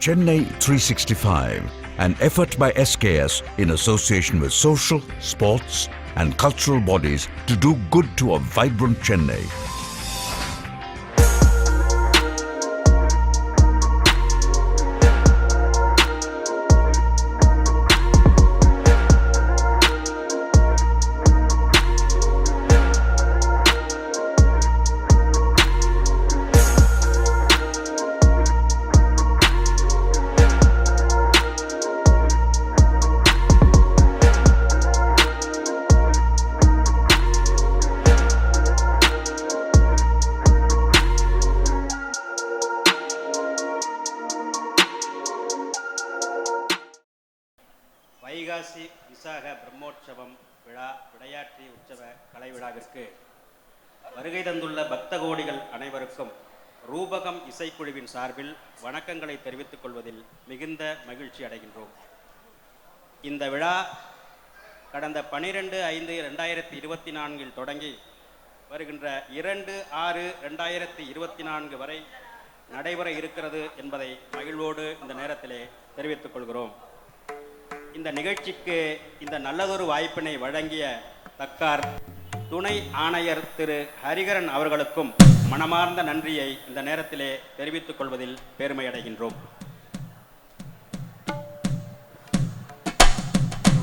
Chennai 365, an effort by SKS in association with social, sports and cultural bodies to do good to a vibrant Chennai. வைகாசி விசாக பிரம்மோற்சவம் விழா விளையாட்டு உற்சவ கலை விழாவிற்கு வருகை தந்துள்ள பக்த கோடிகள் அனைவருக்கும் ரூபகம் இசைக்குழுவின் சார்பில் வணக்கங்களை தெரிவித்துக் கொள்வதில் மிகுந்த மகிழ்ச்சி அடைகின்றோம். இந்த விழா கடந்த 12/5/2024 தொடங்கி வருகின்ற 2/6/2024 வரை நடைபெற இருக்கிறது என்பதை மகிழ்வோடு இந்த நேரத்திலே தெரிவித்துக் கொள்கிறோம். இந்த நிகழ்ச்சிக்கு இந்த நல்லதொரு வாய்ப்பினை வழங்கிய தக்கார் துணை ஆணையர் திரு ஹரிகரன் அவர்களுக்கும் மனமார்ந்த நன்றியை இந்த நேரத்திலே தெரிவித்துக் கொள்வதில் பெருமை அடைகின்றோம்.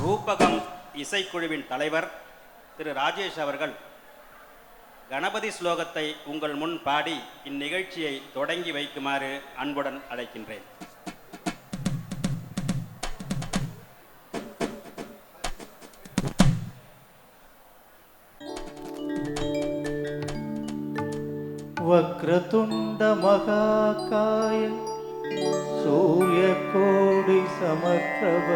ரூபகம் இசைக்குழுவின் தலைவர் திரு ராஜேஷ் அவர்கள் கணபதி ஸ்லோகத்தை உங்கள் முன் பாடி இந்நிகழ்ச்சியை தொடங்கி வைக்குமாறு அன்புடன் அழைக்கின்றேன். वक्रतुंड महाकाय सूर्यकोटि समप्रभ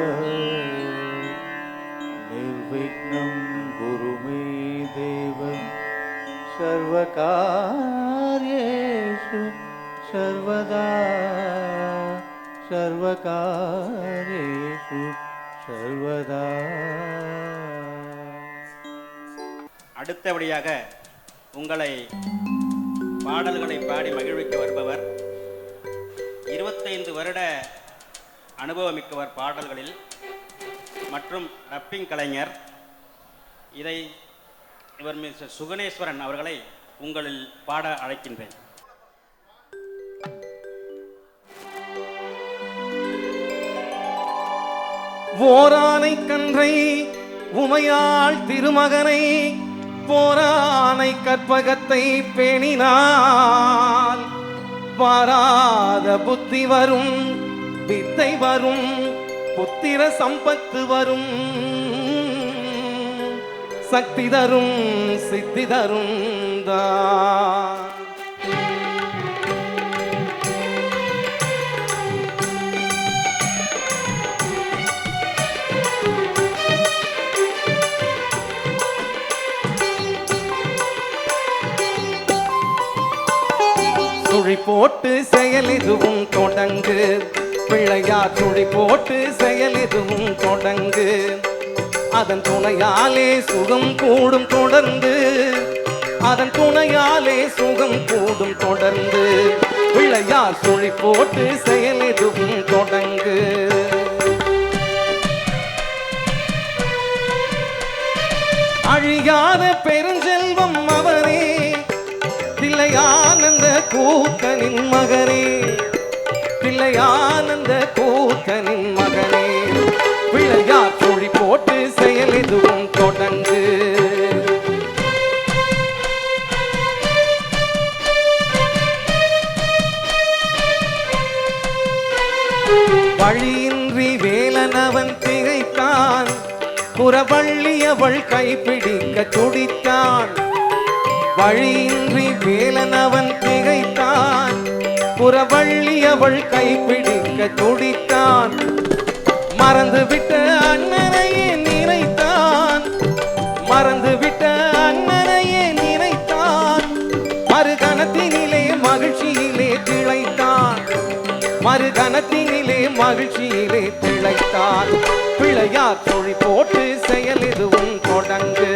निर्विघ्नं कुरु मे देव सर्वकार्येषु सर्वदा सर्वकार्येषु सर्वदा. அடுத்தபடியாக உங்களை பாடல்களை பாடி மகிழ்விக்க வருபவர் 25 வருட அனுபவமிக்கவர் பாடல்களில் மற்றும் ரப்பிங் கலைஞர். இவர் மிஸ்டர் சுகனேஸ்வரன் அவர்களை உங்களில் பாட அழைக்கின்றேன். ஓரானை கன்றை உமையாள் திருமகனை போரானை கற்பகத்தை பேணினால் வாராத புத்தி வரும், வித்தை வரும், புத்திர சம்பத்து வரும், சக்தி தரும், சித்தி தரும் தான். சுழி போட்டு செயல் எதுவும் தொடங்கு, பிள்ளையார் சுழி போட்டு செயல் எதுவும் தொடங்கு, அதன் துணையாலே சுகம் கூடும் தொடர்ந்து, அதன் துணையாலே சுகம் கூடும் தொடர்ந்து, பிள்ளையார் சுழி போட்டு செயல் எதுவும் தொடங்கு. அழியாத பெருஞ்செல்வம் அவரே, தில்லையானந்த கூத்தனின் மகனே, தில்லையானந்த கூத்தனின் மகனே, பிள்ளையார் சுழி போட்டு செயல் எதுவும் தொடங்கு. வழியின்றி வேலனவன் திகைத்தான், புறவள்ளியவள் கைப்பிடிக்க துடித்தான். வழியின்றி வேலனவன் திகைத்தான், புறவள்ளியவள் கைப்பிடிக்க துடித்தான். மறந்துவிட்ட அண்ணனையே நினைத்தான், மறந்துவிட்ட அண்ணனையே நினைத்தான். மறுகணத்தினிலே மகிழ்ச்சியிலே திளைத்தான், மறுகணத்தினிலே மகிழ்ச்சியிலே திளைத்தான். பிள்ளையார் சுழி போட்டு செயல் எதுவும் தொடங்கு.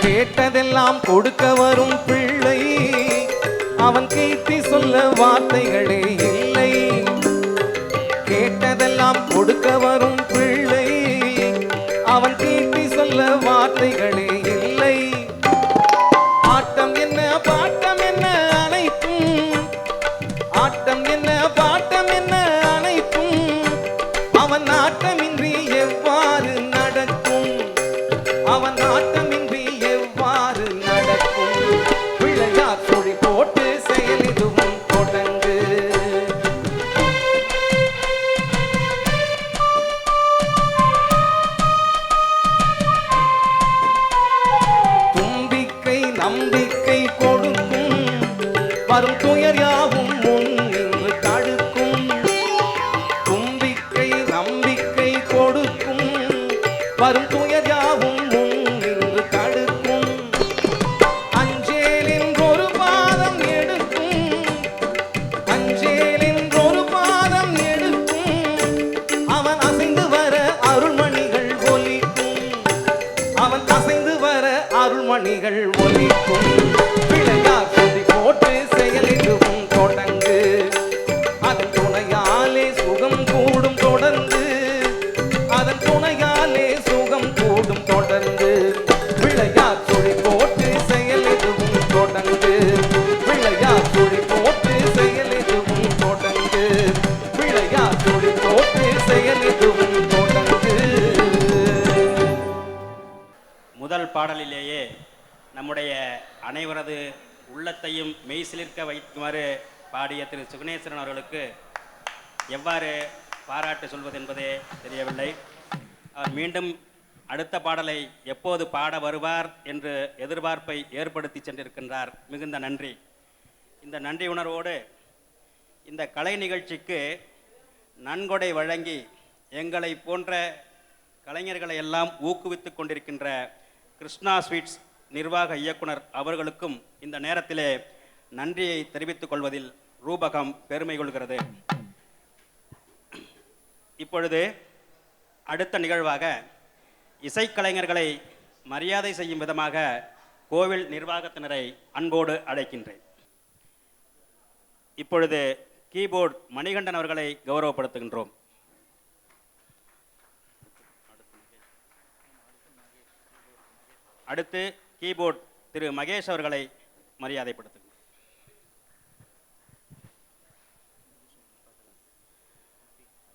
கேட்டதெல்லாம் கொடுக்க வரும் பிள்ளை, அவன் கீர்த்தி சொல்ல வார்த்தைகளே இல்லை. கேட்டதெல்லாம் கொடுக்க வரும் பிள்ளை, அவன் கீர்த்தி சொல்ல வார்த்தைகளே இல்லை. ஆட்டம் என்ன பாட்டம் என்ன அனைத்தும், ஆட்டம் என்ன பாட்டம் என்ன அனைத்தும் அவன் நாட்டமின்றி எவ்வாறு நடக்கும், அவன் நாட்டமின்றி எவ்வாறு நடக்கும். பிள்ளையார் சுழி போட்டு செயல் இதுவும் தொடங்கு. தும்பிக்கை நம்பிக்கை கொடுக்கும், வரும் துயர் யாவும் முன் நின்று தடுக்கும். தும்பிக்கை நம்பிக்கை கொடுக்கும், வரும் துயர் யாவும் முன் நின்று தடுக்கும். அஞ்சேலின் ஒரு பாதம் எடுக்கும், அஞ்சேலின் ஒரு பாதம் எடுக்கும். அவன் அசைந்து வர அருள்மணிகள் ஒலிக்கும், அவன் அசைந்து வர அருள்மணிகள் ஒலிக்கும். பிள்ளையார் சுழி போட்டு செயல் இதுவும் தொடங்கு. அதன் துணையாலே சுகம் கூடும் தொடர்ந்து, அதன் துணையாலே சுகம் கூடும் தொடர்ந்து. பிள்ளையார் சுழி போட்டு செயல் இதுவும் தொடங்கு. பிள்ளையார் சுழி போட்டு செயல் இதுவும் தொடங்கு. பிள்ளையார் சுழி போட்டு செயல் இதுவும் தொடங்கு. முதல் பாடலிலேயே நம்முடைய அனைவரது உள்ளத்தையும் மெய்சிலிர்க்க வைக்குமாறு பாடிய திரு சுகுணேஸ்வரன் அவர்களுக்கு எவ்வாறு பாராட்டு சொல்வது என்பதே தெரியவில்லை. அவர் மீண்டும் அடுத்த பாடலை எப்போது பாட வருவார் என்று எதிர்பார்ப்பை ஏற்படுத்தி சென்றிருக்கின்றார். மிகுந்த நன்றி. இந்த நன்றி உணர்வோடு இந்த கலை நிகழ்ச்சிக்கு நன்கொடை வழங்கி எங்களை போன்ற கலைஞர்களை எல்லாம் ஊக்குவித்து கொண்டிருக்கின்ற கிருஷ்ணா ஸ்வீட்ஸ் நிர்வாக இயக்குனர் அவர்களுக்கும் இந்த நேரத்திலே நன்றியை தெரிவித்துக் கொள்வதில் ரூபகம் பெருமை கொள்கிறது. இப்பொழுது அடுத்த நிகழ்வாக இசைக்கலைஞர்களை மரியாதை செய்யும் விதமாக கோவில் நிர்வாகத்தினரை அன்போடு அழைக்கின்றேன். இப்பொழுது கீபோர்ட் மணிகண்டன் அவர்களை கௌரவப்படுத்துகின்றோம். அடுத்து கீபோர்ட் திரு மகேஷ் அவர்களை மரியாதைப்படுத்துங்கள்.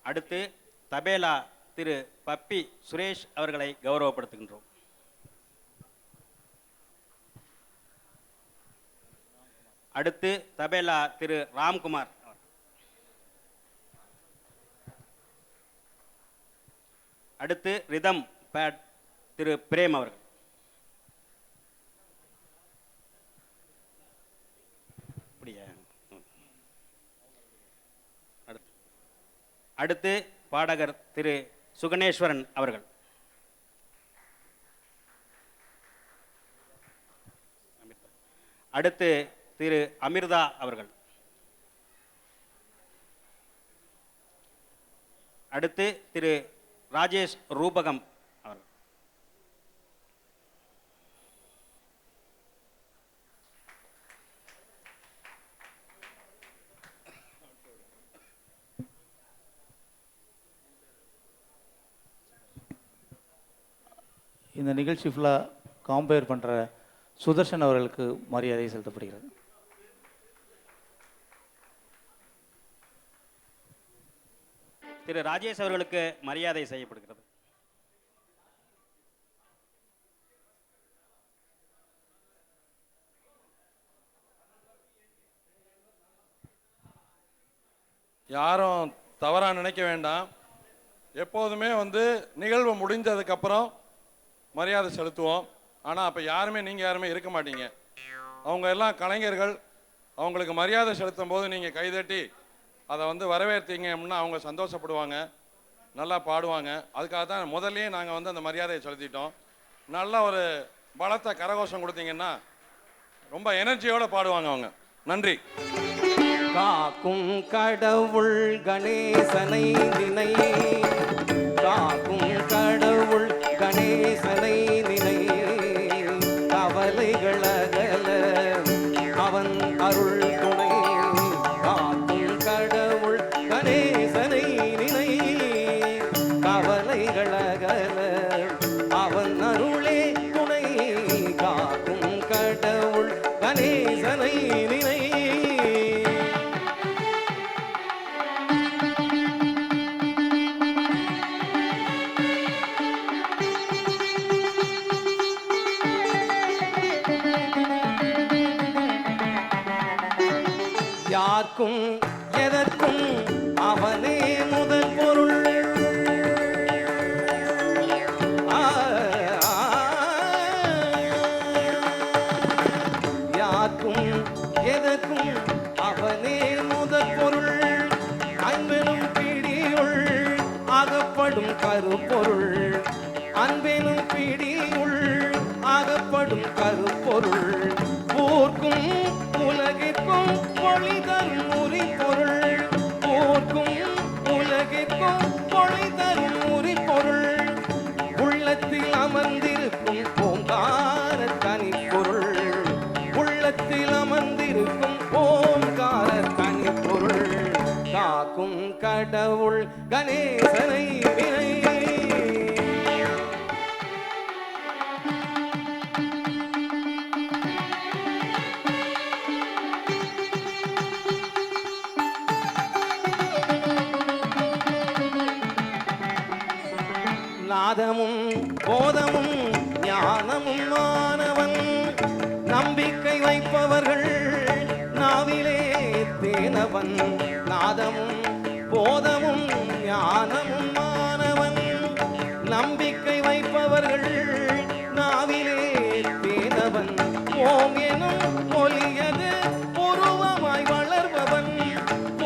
அடுத்து தபேலா திரு பப்பி சுரேஷ் அவர்களை கௌரவப்படுத்துகின்றோம். அடுத்து தபேலா திரு ராம்குமார். அடுத்து ரிதம் பேட் திரு பிரேம் அவர்கள். அடுத்து பாடகர் திரு சுகணேஸ்வரன் அவர்கள். அடுத்து திரு அமிர்தா அவர்கள். அடுத்து திரு ராஜேஷ் ரூபகம் அவர்கள். இந்த நிகழ்ச்சி ஃபுல்லாக காம்பேர் பண்ணுற சுதர்ஷன் அவர்களுக்கு மரியாதை செலுத்தப்படுகிறது. திரு ராஜேஷ் அவர்களுக்கு மரியாதை செய்யப்படுகிறது. யாரும் தவறாக நினைக்க வேண்டாம். எப்போதுமே நிகழ்வு முடிஞ்சதுக்கப்புறம் மரியாதை செலுத்துவோம். ஆனால் அப்போ நீங்கள் யாருமே இருக்க மாட்டீங்க. அவங்க எல்லாம் கலைஞர்கள். அவங்களுக்கு மரியாதை செலுத்தும் போது நீங்கள் கைதட்டி அதை வரவேற்றீங்க அப்படின்னா அவங்க சந்தோஷப்படுவாங்க, நல்லா பாடுவாங்க. அதுக்காக தான் முதல்லையே நாங்கள் அந்த மரியாதையை செலுத்திட்டோம். நல்ல ஒரு பலத்தை கரகோஷம் கொடுத்தீங்கன்னா ரொம்ப எனர்ஜியோடு பாடுவாங்க அவங்க. நன்றி. காக்கும் கடவுள் கணேசனை நினை, காக்கும் கடவுள் கணேசனை நினை, கவலைகள் அகல அவன் அருள் கணேசனை நினை. யார்க்கும் எதற்கும் அவனே முதல் பொருள். யார்க்கும் எதற்கும் அவனே முதல் பொருள். அன்பெனும் பிடியுள் அகப்படும் கருப்பொருள். அன்பெனும் பிடியுள் அகப்படும் கருப்பொருள். ஊர்க்கும் உலகிற்கும் ஒளி தரும் உரிபொருள். ஊர்க்கும் உலகிற்கும் ஒளி தரும் உரிபொருள். உள்ளத்தில் அமர்ந்திருக்கும் ஓங்கார தனிப்பொருள். உள்ளத்தில் அமர்ந்திருக்கும் ஓங்கார தனிப்பொருள். காக்கும் கடவுள் கணேசனை வினை. நாதமும் போதமும் ஞானமும் மாணவன். நம்பிக்கை வைப்பவர்கள் நாவிலே தேனவன். நாதமும் போதமும் ஞானமும் மாணவன். நம்பிக்கை வைப்பவர்கள் நாவிலே தேனவன். ஓம் எனும் ஒளியது உருவமாய் வளர்பவன்.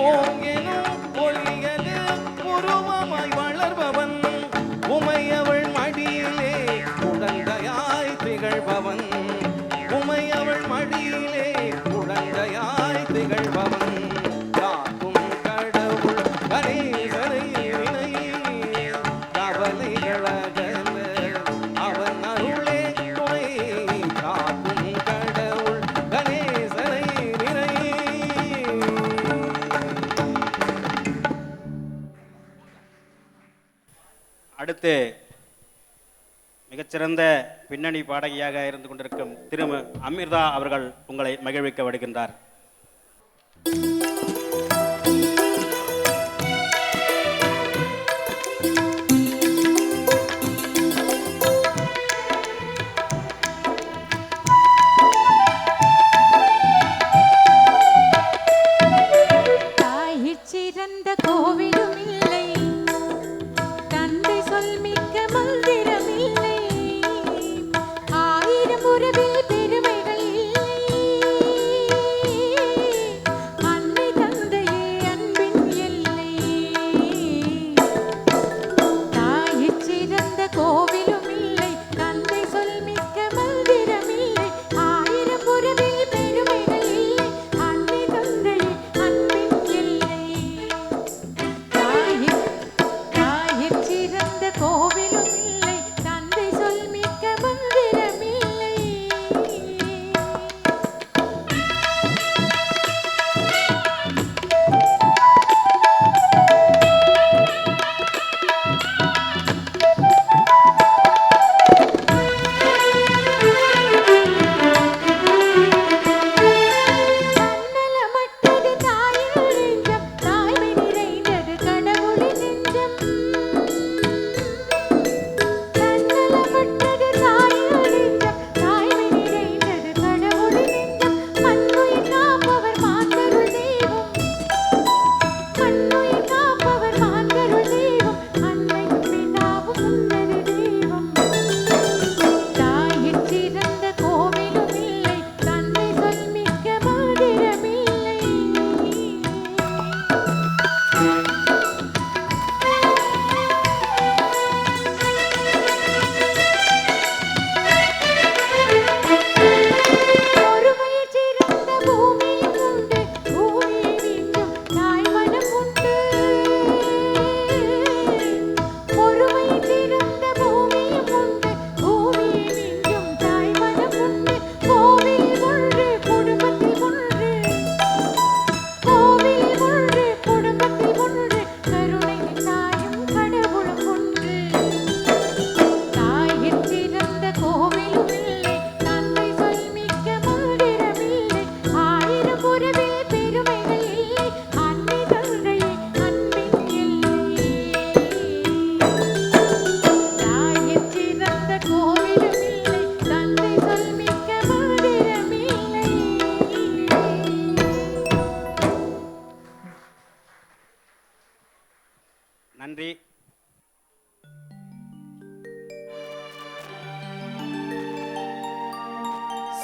ஓம் எனும் ஒளியது உருவமாய் வளர்பவன். உமையவள் மடியிலே குழந்தையாய் திகழ்பவன். உமையவள் மடியிலே குழந்தையாய் திகழ்பவன். காக்கும் கடவுள் கணேசனை வினை. கவலைகளகல அவன் அருளே துணை. காக்கும் கடவுள் கணேசனை வினை. அடுத்து மிகச்சிறந்த பின்னணி பாடகியாக இருந்து கொண்டிருக்கும் திரு அமிர்தா அவர்கள் உங்களை மகிழ்விக்க வருகின்றார். சிறந்த கோவிலும் இல்லை, தந்தை சொல் மிக்க மந்திரம் இல்லை, ஆயிரம் உறவில் பெருமைகள் இல்லை, அன்னை நன்றி.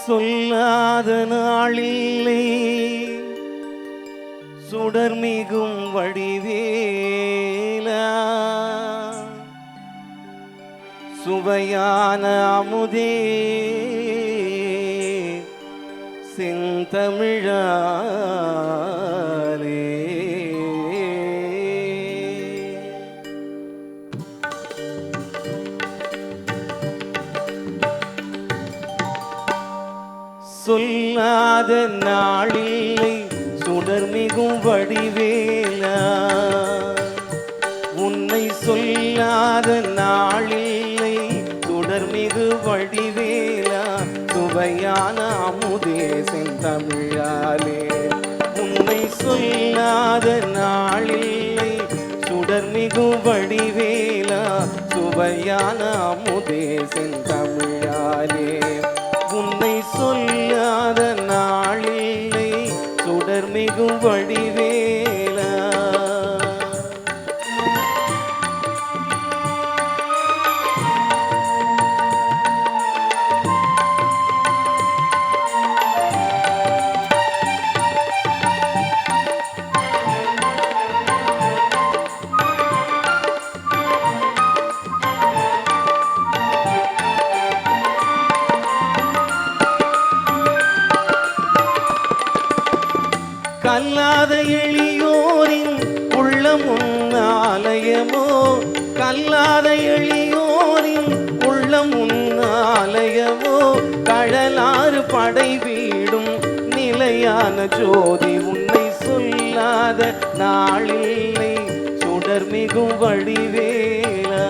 சொல்லாத நாளில்லை சுடர்மிகும் வடிவேலா, சுவையான அமுதே செந்தமிழாலே. சொல்லாத நாளில்லை சுடர்மிகும் வடிவேலா, உன்னை சொல்லாத நாளில்லை சுடர்மிகு வடிவேலா, சுவையான அமுதே செந்தமிழாலே. உன்னை சொல்லாத நாளில்லை சுடர்மிகு வடிவேலா, சுவையான அமுதே செந்தமிழாலே. உன்னை சொல்லாத நாளில்லை சுடர்மிகு வடிவேலா. கல்லாத எளியோரின் உள்ளம் உன்னாலயமோ, கல்லாத எளியோரின் உள்ளம் உன்னாலயமோ, கழலாறு படை வீடும் நிலையான ஜோதி. உன்னை சொல்லாத நாளில்லை சுடர்மிகும் வடிவேலா.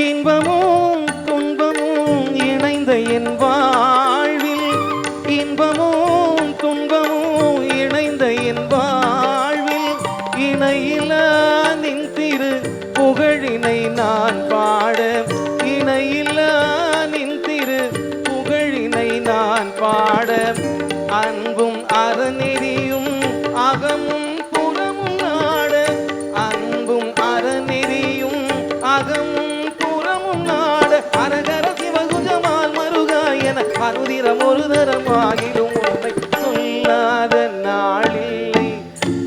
இன்பமும் துன்பமும் இணைந்த என் வாழ்வில், இன்பமும் துன்பமும் இணைந்த என் வாழ்வில், இணையிலா நின் திரு புகழினை நான் பாட, இணையிலா நின் திரு புகழினை நான் பாட, அன்பும் அறநெறியும் அகமும் புறமும் நாட, அன்பும் அறநெறியும் அகமும் அரகர சிவகுஜமால் மருகா என அனுதிரம் ஒரு தரமாகிடும். உன்னை சொல்லாத நாளில்லை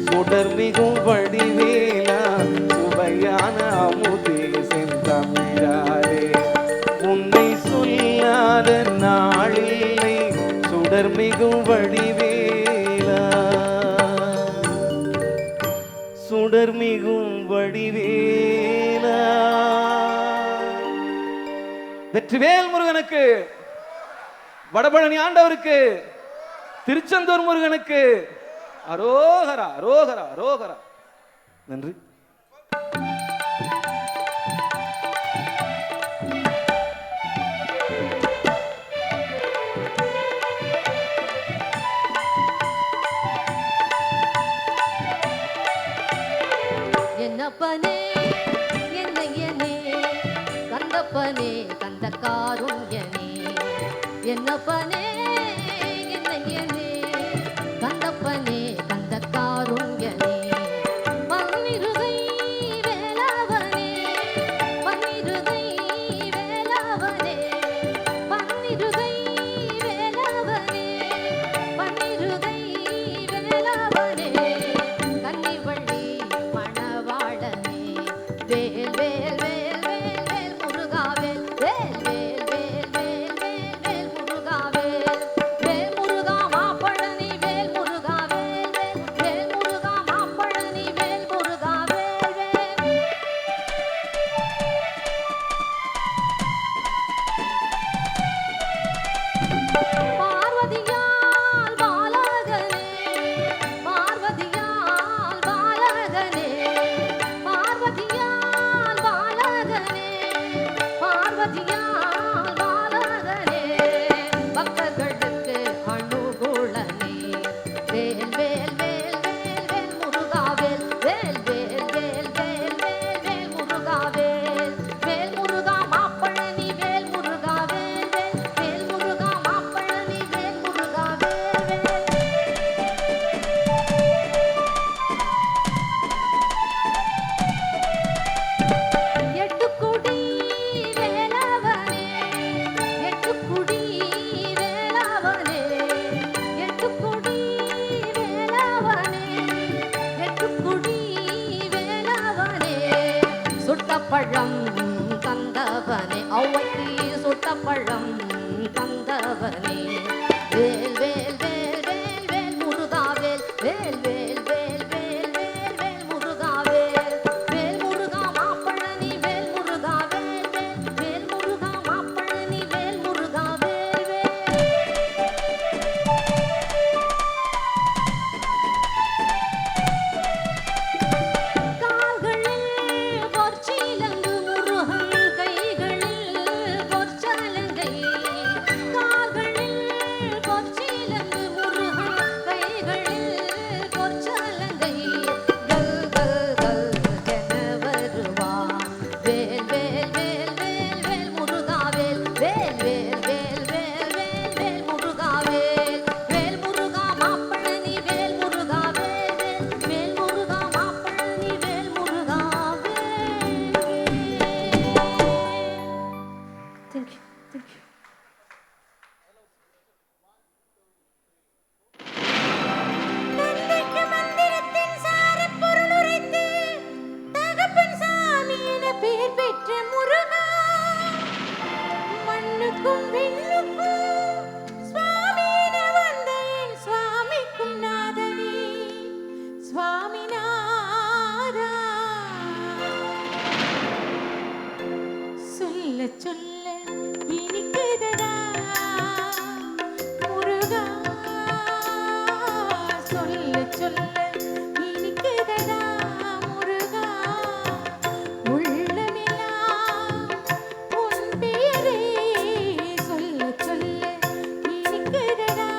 சுடர்மிகும் வடிவேலா, சுவையான அமுதே செந்தமிழாலே. உன்னை சொல்லாத நாளில்லை சுடர்மிகும் வடிவேலா, சுடர்மிகும் வடிவேலா. வெற்றிவேல் முருகனுக்கு, வடபழனி ஆண்டவருக்கு, திருச்செந்தூர் முருகனுக்கு அரோகரா அரோகரா அரோகரா. நன்றி. என்னப்பனே என்னையனே கந்தப்பனே கந்த காருண்யனே, என்னப்பனே என்னையனே கந்தப்பனே கந்த காருண்யனே, பன்னிருகை வேளாவனே பன்னிருகை வேளாவனே பன்னிருகை வேளாவனே பன்னிருகை வேளாவனே, கன்னிவள்ளி மணவாளனே வேல் வேல் வேல் வேல் வேல் முருகாவேல் வேல் வேல் வேல் வேல் வேல் வேல் முருகாவேல் வேல் முருகா மாப்பழனி வேல் முருகாவேல் கோவைக்கு சுட்ட பழம் தந்தவனே வேல் வேல் வேல் வேல் வேல் முருகாவேல் வேல் வேல் வேல் வேல் வேல் வேல் முருகாவேல் வேல் முருகா மாப்பழனி வேல் முருகாவேல் வேல் வேல் முருகா மாப்பழனி வேல் முருகாவேல் கால்களில் பொற்சீலங்கு முருகன் கைகளில் பொற்சலங்கை கால்களில் பொற்சீலங்கு முருகன் கைகளில் பொற்சலங்கை கல் கல் கல் என வருவான் வேல் வேல் வேல் வேல் வேல் முருகாவேல் வேல் வேல் வேல் வேல் வேல் வேல் முருகாவேல் வேல் முருகா மாப்பழனி வேல் முருகாவேல் வேல் வேல் முருகா மாப்பழனி வேல் முருகாவேல் Thank you. Thank you. தந்தைக்கு மந்திரத்தின் சாரப்பொருள் உரைத்து தகப்பன் சாமி என பெயர் பெற்ற முருகா மண்ணுக்கும் விண்ணுக்கும் சுவாமி என வந்த என் சுவாமிக்கும் நாதனே சுவாமிநாதா சொல்ல சொல்ல இனிக்குதடா முருகா சொல்ல சொல்ல இனிக்குதடா முருகா உள்ளமெல்லாம் உன் பெயரே சொல்ல சொல்ல இனிக்குதடா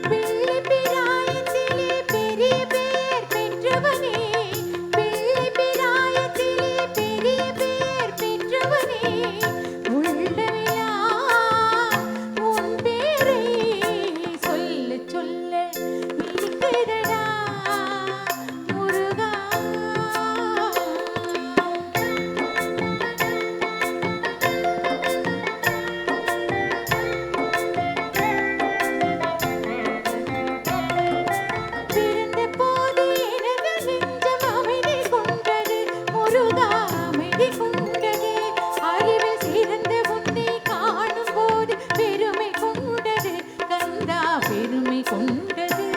பிள்ளை பிராயத்திலே பெரிய பேர் பெற்றவனே பிள்ளை பிராயத்திலே பெரிய பேர் பெற்றவனே உள்ளமெல்லாம் உன் பேரை சொல்ல சொல்ல இனிக்குதடா முருகா பிறந்த போது எனது நெஞ்சம் அமைதி கொண்டது முருகா அமைதி கொண்டது அறிவில் சிறந்த உன்னை காணும் போது பெருமை கொண்டது கந்தா பெருமை கொண்டது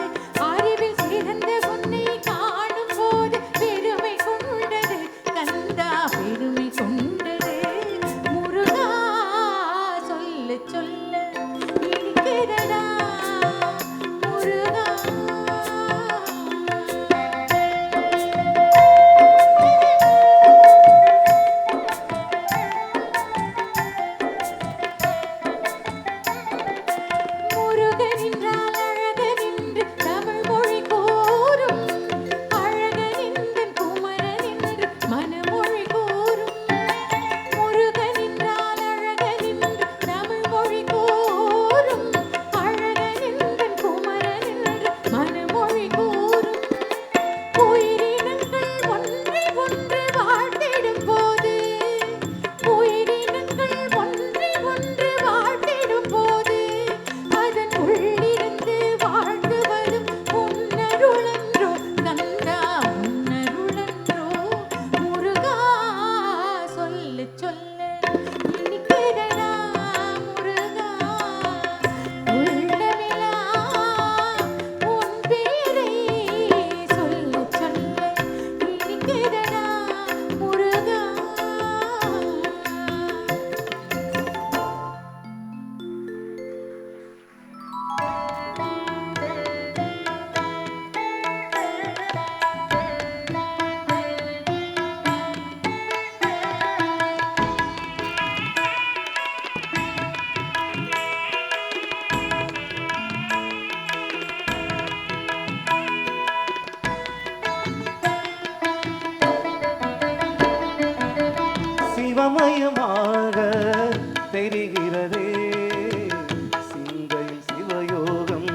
அறிவில் சிறந்த உன்னை காணும் போது பெருமை கொண்டது கந்தா பெருமை கொண்டது முருகா சொல்ல சொல்ல இனிக்குதடா முருகா முருகனின்றால் அழகனின்று தமிழ் மொழி கூறும் அழகனின்றன் குமரனின்று மனமொழி கூறும் முருகனின்றால் அழகனின்று தமிழ் மொழி கூறும் அழகனின்றன் குமரனின்று மனமொழி கூறும் உயிரினங்கள் ஒன்றை ஒன்று வாழ்த்திடும் போது உயிரினங்கள் ஒன்றை ஒன்று வாழ்த்திடும் போது அதன் உள்ளிருந்து வாழ்ந்து வரும் உன்னருளன்றோ கந்தா உன்னருளன்றோ முருகா சொல்ல சொல்ல இனிக்குதடா முருகா உள்ளமெல்லாம் உன் பேரை சொல்ல சொல்ல இனிக்குதடா முருகா சிவமயமாக தெரிகிறதே சிந்தையில் சிவயோகம்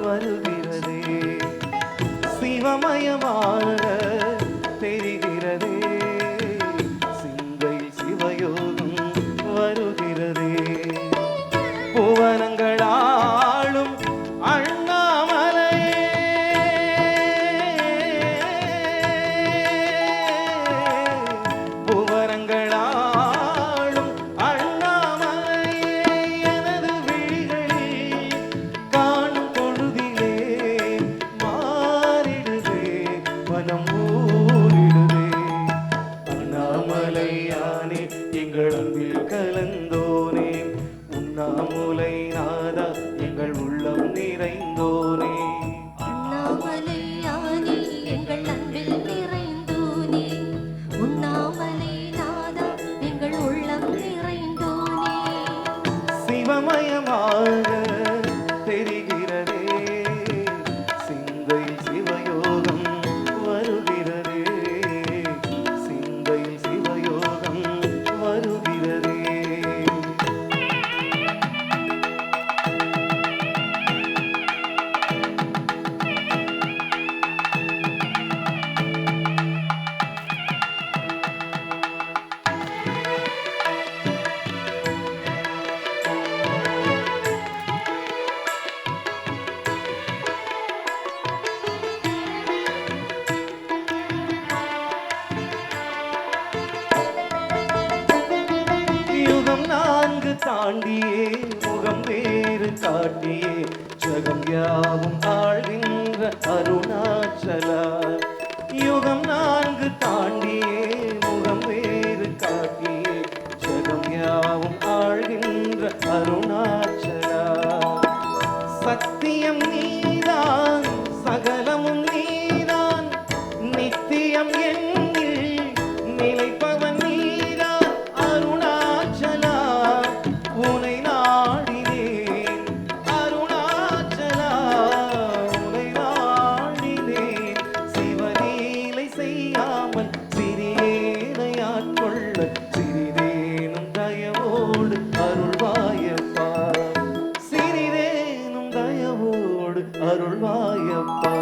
வருகிறதே சிவமயமாக தெரிகிறதே சிந்தையில் சிவயோகம் வருகிறதே புவனங்களாளும் அண்ணாமலையே புவனங்களா உள்ளம் நிறைந்தோனே. அண்ணாமலையானே எங்கள் அன்பில் நிறைந்தோனே, உண்ணாமலை நாதா எங்கள் உள்ளம் நிறைந்தோனே. சிவமயமாக தெரிகிறதே, சிந்தையில் சிவயோகம் வருகிறதே, சிந்தையில் சிவயோகம் வருகிறதே. யுகம் 4 தாண்டியே முகம் வேறு காட்டியே ஜகம் யாவும் ஆழ்கின்ற அருணாச்சலா. யுகம் 4 தாண்டியே முகம் வேறு காட்டியே ஜகம் யாவும் ஆழ்கின்ற அருணாச்சலா. சத்தியம் நீதான் சகலமும் நீதான், நித்தியம் என்னில் நிலைப்பவன் நீதான் அருணாச்சலா. உனை நாடினேன் அருணாச்சலா, உனை நாடினேன். சிவலீலை செய்யாமல் சிறியேனை ஆட்கொள்ள சிறிதேனும் தயவோடு அருள்வாயப்பா, சிறிதேனும் தயவோடு அருள்வாயப்பா.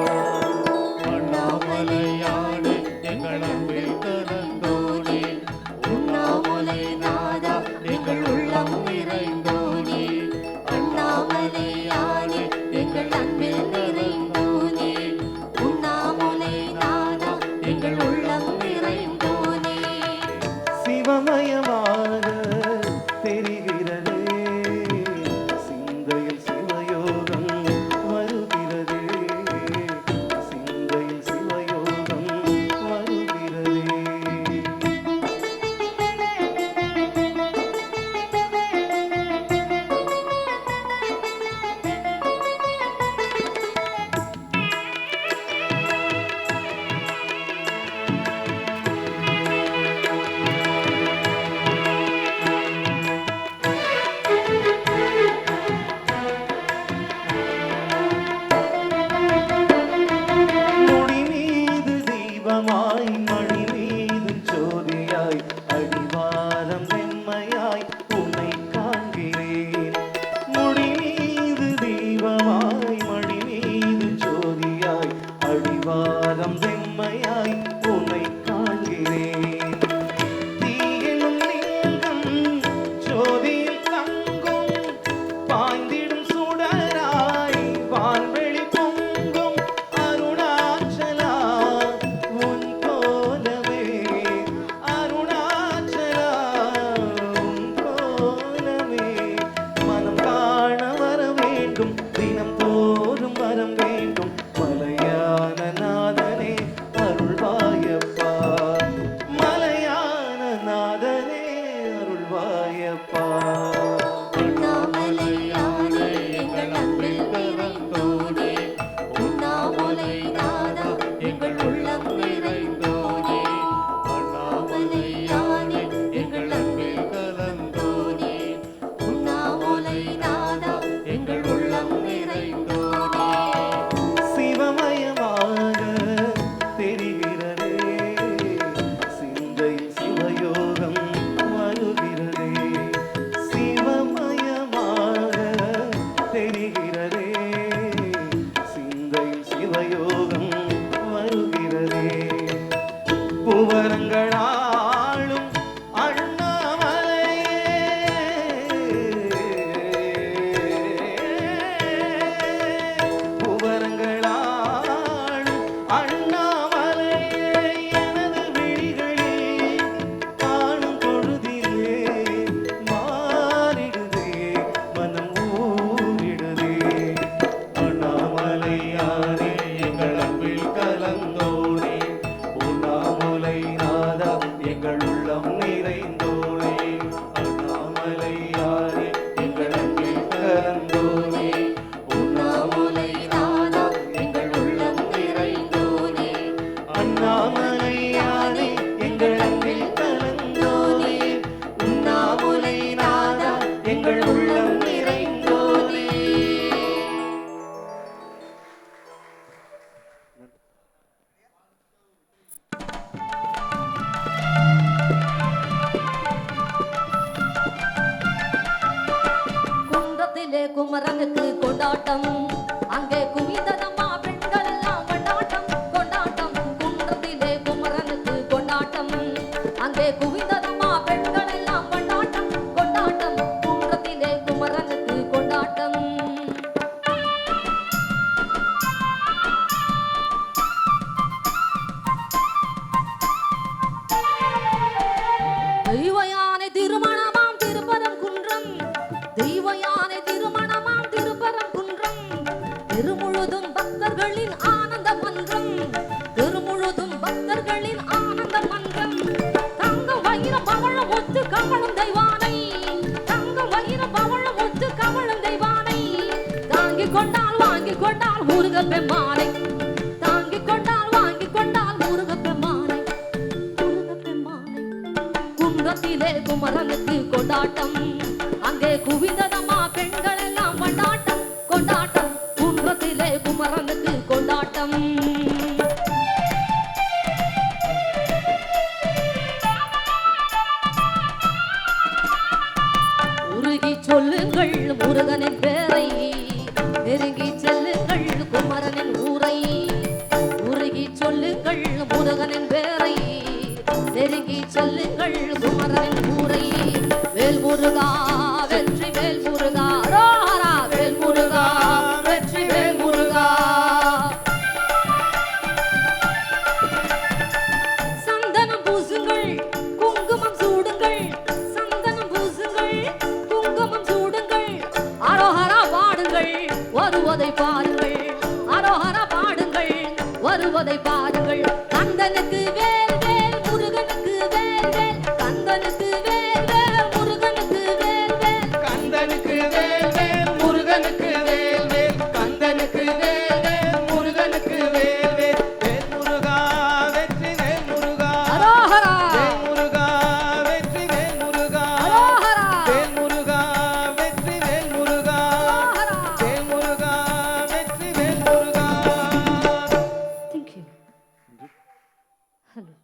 அண்ணாமலையானே எங்கள் அன்பில் கலந்தோனே, உண்ணாமலை நாதா எங்கள் உள்ளம் நிறைந்தோனே, அண்ணாமலையானே எங்கள் அன்பில் நிறைந்தோனே, உண்ணாமலை நாதா எங்கள் உள்ளம் நிறைந்தோனே. சிவமயமாக தெரிகிறதே, சிந்தையில் சிவயோகம் வருகிறதே, சிந்தையில் சிவயோகம் வருகிறதே. முடி மீது தீபமாய் மணி மீது ஜோதியாய் அடிவாரம் வெண்மையாய் உன்னை காண்கிறேன். முடி மீது தீபமாய் மணி மீது ஜோதியாய் அடிவாரம் வெண்மையாய் உன்னை காண்கிறேன். தீயினும் லிங்கம் ஜோதியில் தங்கும், பாய்ந்திடும் சுடராய் வான்வெளி பொங்கும் அருணாச்சலா. உன் போலவே அருணாச்சலா, உன் போலவே மனம் காண வர வேண்டும், தினம் தோறும் வரம் வேண்டும். மலையான நாதனே அருள்வாயப்பா, மலையான நாதனே அருள்வாயப்பா. அண்ணாமலையானே எங்கள் அன்பில் நிறைந்தோனே, உண்ணாமலை நாதா எங்கள் உள்ளம் நிறைந்தோனே, அண்ணாமலையானே எங்கள் அன்பில் கலந்தோனே, உண்ணாமலை நாதா எங்கள் உள்ளம் நிறைந்தோனே. குமரனுக்கு கொண்டாட்டம் அங்கே குவிந்ததம்மா பெண்கள் எல்லாம் கொண்டாட்டம் கொண்டாட்டம் குன்றத்திலே குமரனுக்கு கொண்டாட்டம் அங்கே குவிந்ததம்மா பெண்கள் எல்லாம் கொண்டாட்டம் கொண்டாட்டம் குன்றத்திலே குமரனுக்கு கொண்டாட்டம் தெய்வயானை திருமணமாம் திருப்பரங்குன்றம் தெய்வயானை திருமணமாம் திருப்பரங்குன்றம் திருமுழுதும் பக்தர்களின் ஆனந்த மன்றம் திருமுழுதும் பக்தர்களின் ஆனந்த மன்றம் தங்கம் வைரம் பவளம் ஒத்து கமலம் தெய்வானை தங்கம் வைரம் பவளம் ஒத்து கமலம் தெய்வானை தாங்கிக் கொண்டால் வாங்கிக் கொண்டால் முருகப் பெம்மானை தாங்கிக் கொண்டால் வாங்கிக் கொண்டால் முருகப் பெம்மானை முருகப் பெம்மானை குன்றத்திலே குமரனுக்கு கொண்டாட்டம் அங்கே குவிந்ததம்மா பெண்கள் எல்லாம் கொண்டாட்டம் கொண்டாட்டம் குன்றத்திலே குமரனுக்கு கொண்டாட்டம் உருகி சொல்லுங்கள் முருகனின் பேரை நெருங்கி செல்லுங்கள் குமரனின் ஊரை உருகி சொல்லுங்கள் முருகனின் பேரை நெருங்கி செல்லுங்கள் குமரனின் ஊரை வேல் முருகா வெற்றி வேல் முருகா ரோஹரா வேல் முருகா வெற்றி வேல் முருகா சந்தனம் பூசுங்கள் குங்குமம் சூடுங்கள் சந்தனம் பூசுங்கள் குங்குமம் சூடுங்கள் அரோஹரா பாடுங்கள் வருவதை பாருங்கள் அரோஹரா பாடுங்கள் வருவதை பாருங்கள் கந்தனுக்கு வேல் வேல் முருகனுக்கு வேல் வேல் கந்தனுக்கு வேல் வேல் முருகனுக்கு வேல் வேல் கந்தனுக்கு வேல் வேல் முருகனுக்கு வேல் வேல் கந்தனுக்கு வேல் வேல் முருகனுக்கு வேல் வேல் வேல் முருகா வெற்றி வேல் முருகா அரோஹரா வேல் முருகா வெற்றி வேல் முருகா அரோஹரா வேல் முருகா வெற்றி வேல் முருகா அரோஹரா வேல் முருகா வெற்றி வேல் முருகா Thank you. Hello.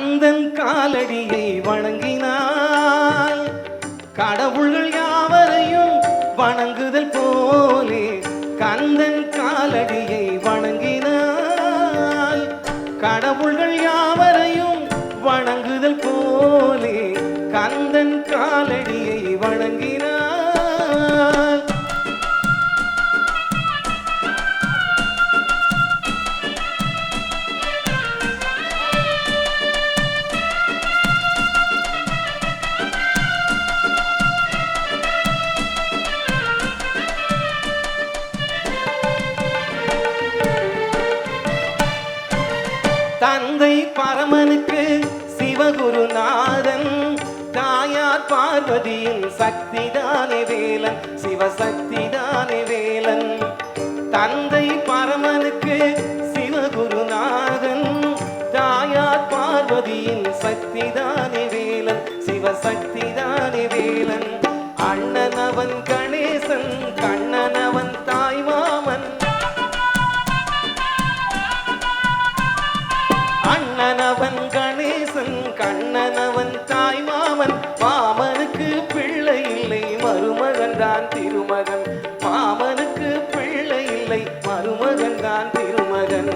கந்தன் காலடியை வணங்கினால் கடவுள்கள் யாவரையும் வணங்குதல் போலே கந்தன் காலடியை வணங்கினால் கடவுள்கள் யாவரையும் வணங்குதல் போலே கந்தன் காலடியை வணங்கினார். தந்தை பரமனுக்கு சிவகுருநாதன், தாயார் பார்வதியின் சக்திதானே வேலன், சிவசக்திதானே வேலன். தந்தை பரமனுக்கு சிவகுருநாதன், தாயார் பார்வதியின் சக்திதானே வேலன், சிவசக்திதானே வேலன். அண்ணனவன் கணேசன், கண்ணனவன் தாய்மாமன், அண்ணனவன் கணேசன், கண்ணனவன் தாய்மாமன். மாமனுக்கு பிள்ளை இல்லை, மருமகன் தான் திருமகன். மாமனுக்கு பிள்ளை இல்லை, மருமகன் தான் திருமகன்.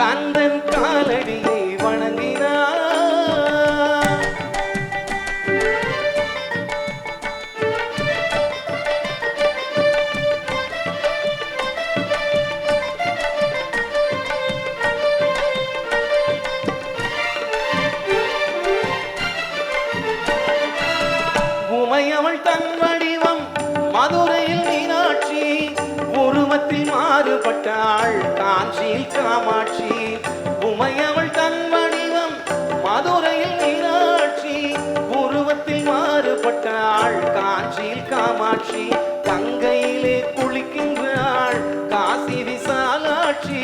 கந்தன் காலடியை வணங்கினார். உமையவள் தன் வடிவம் மதுரையில் மீனாட்சி, உருவத்தில் மாறுபட்டாள் காஞ்சியில் காமாட்சி. உமையவள் தன் வடிவம் மதுரையில் மீனாட்சி, உருவத்தில் மாறுபட்டாள் காஞ்சியில் காமாட்சி. கங்கையிலே குளிக்கின்றாள் காசி விசாலாட்சி,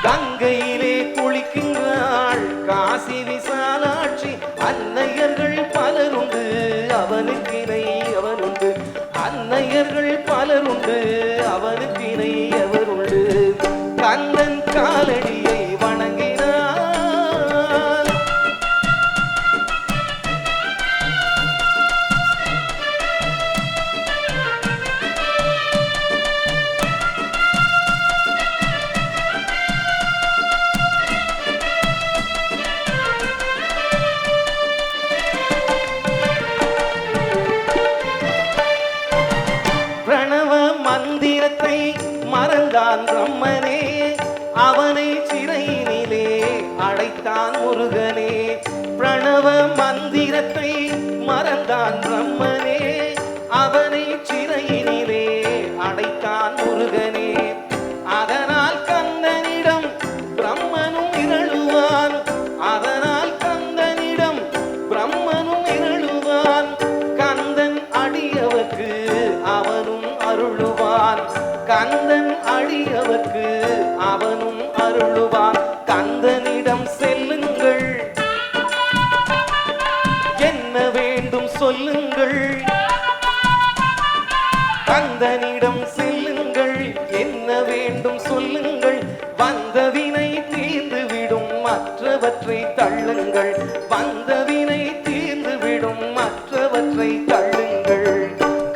கங்கையிலே குளிக்கின்றாள் காசி விசாலாட்சி. அன்னையர்கள் பலருண்டு அவனுக்கினை அவனுண்டு, அன்னையர்கள் பலருண்டு அவனுக்கினை அவருண்டு. கந்தன் காலடியை வணங்கினார். பிரணவ மந்திரத்தை மறந்தான் பிரம்மனே, அவனை சிறையினிலே அடைத்தான் முருகனே. பிரணவ மந்திரத்தை மறந்தான் பிரம்மனே, அவனை சிறையினிலே அடைத்தான் முருகனே. அதனால் கந்தனிடம் பிரம்மனும் இரளுவான், அதனால் கந்தனிடம் பிரம்மனும் இரளுவான். கந்தன் அடியவர்க்கு அவனும் அருளுவான், கந்தன் அடியவர்க்கு அவனும் அருளுவான். கந்தனிடம் செல்லுங்கள், என்ன வேண்டும் சொல்லுங்கள். கந்தனிடம் செல்லுங்கள், என்ன வேண்டும் சொல்லுங்கள். வந்த வினை தீர்ந்துவிடும் மற்றவற்றை தள்ளுங்கள், வந்த வினை தீர்ந்துவிடும் மற்றவற்றை தள்ளுங்கள்.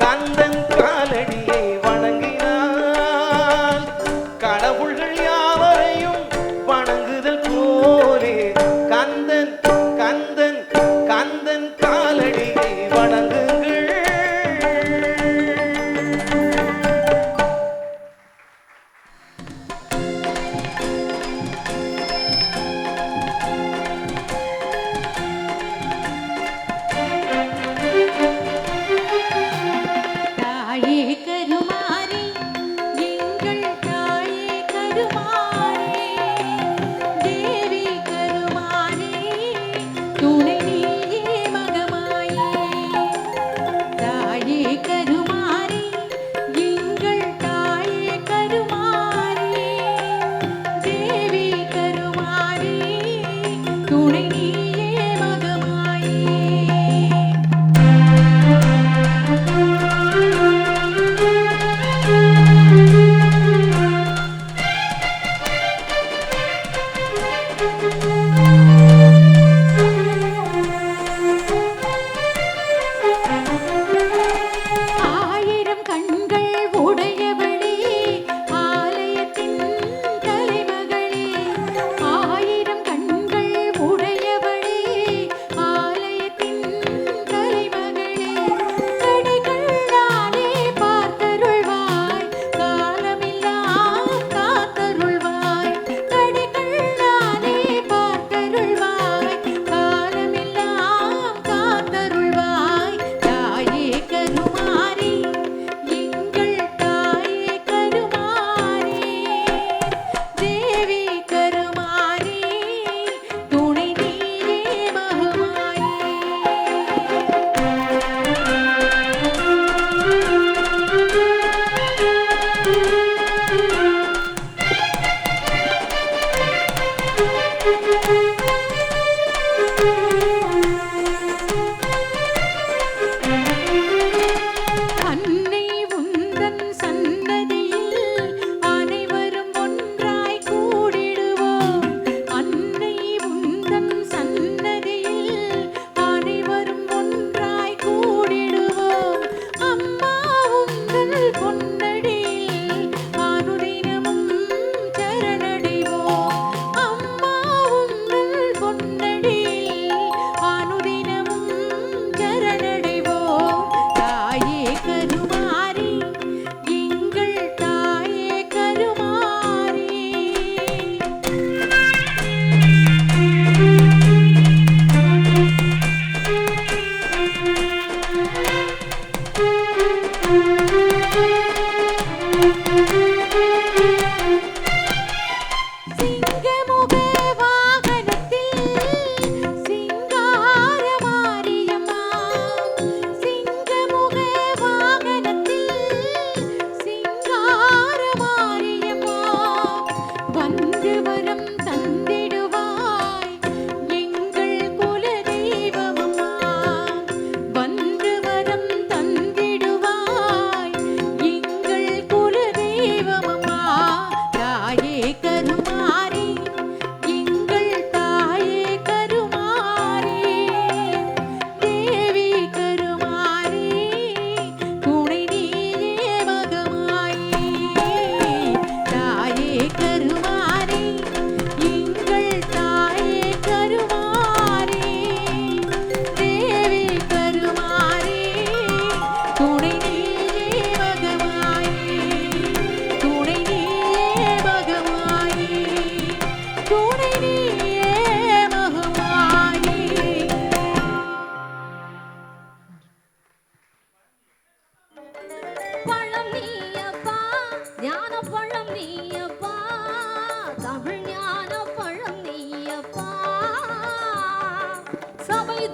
கந்தன் காலடியை வணங்கினால் கடவுள்கள் யாவரையும் வணங்குதல் போலே கந்தன் கந்தன் கந்தன் காலடியை வணங்குங்கள்.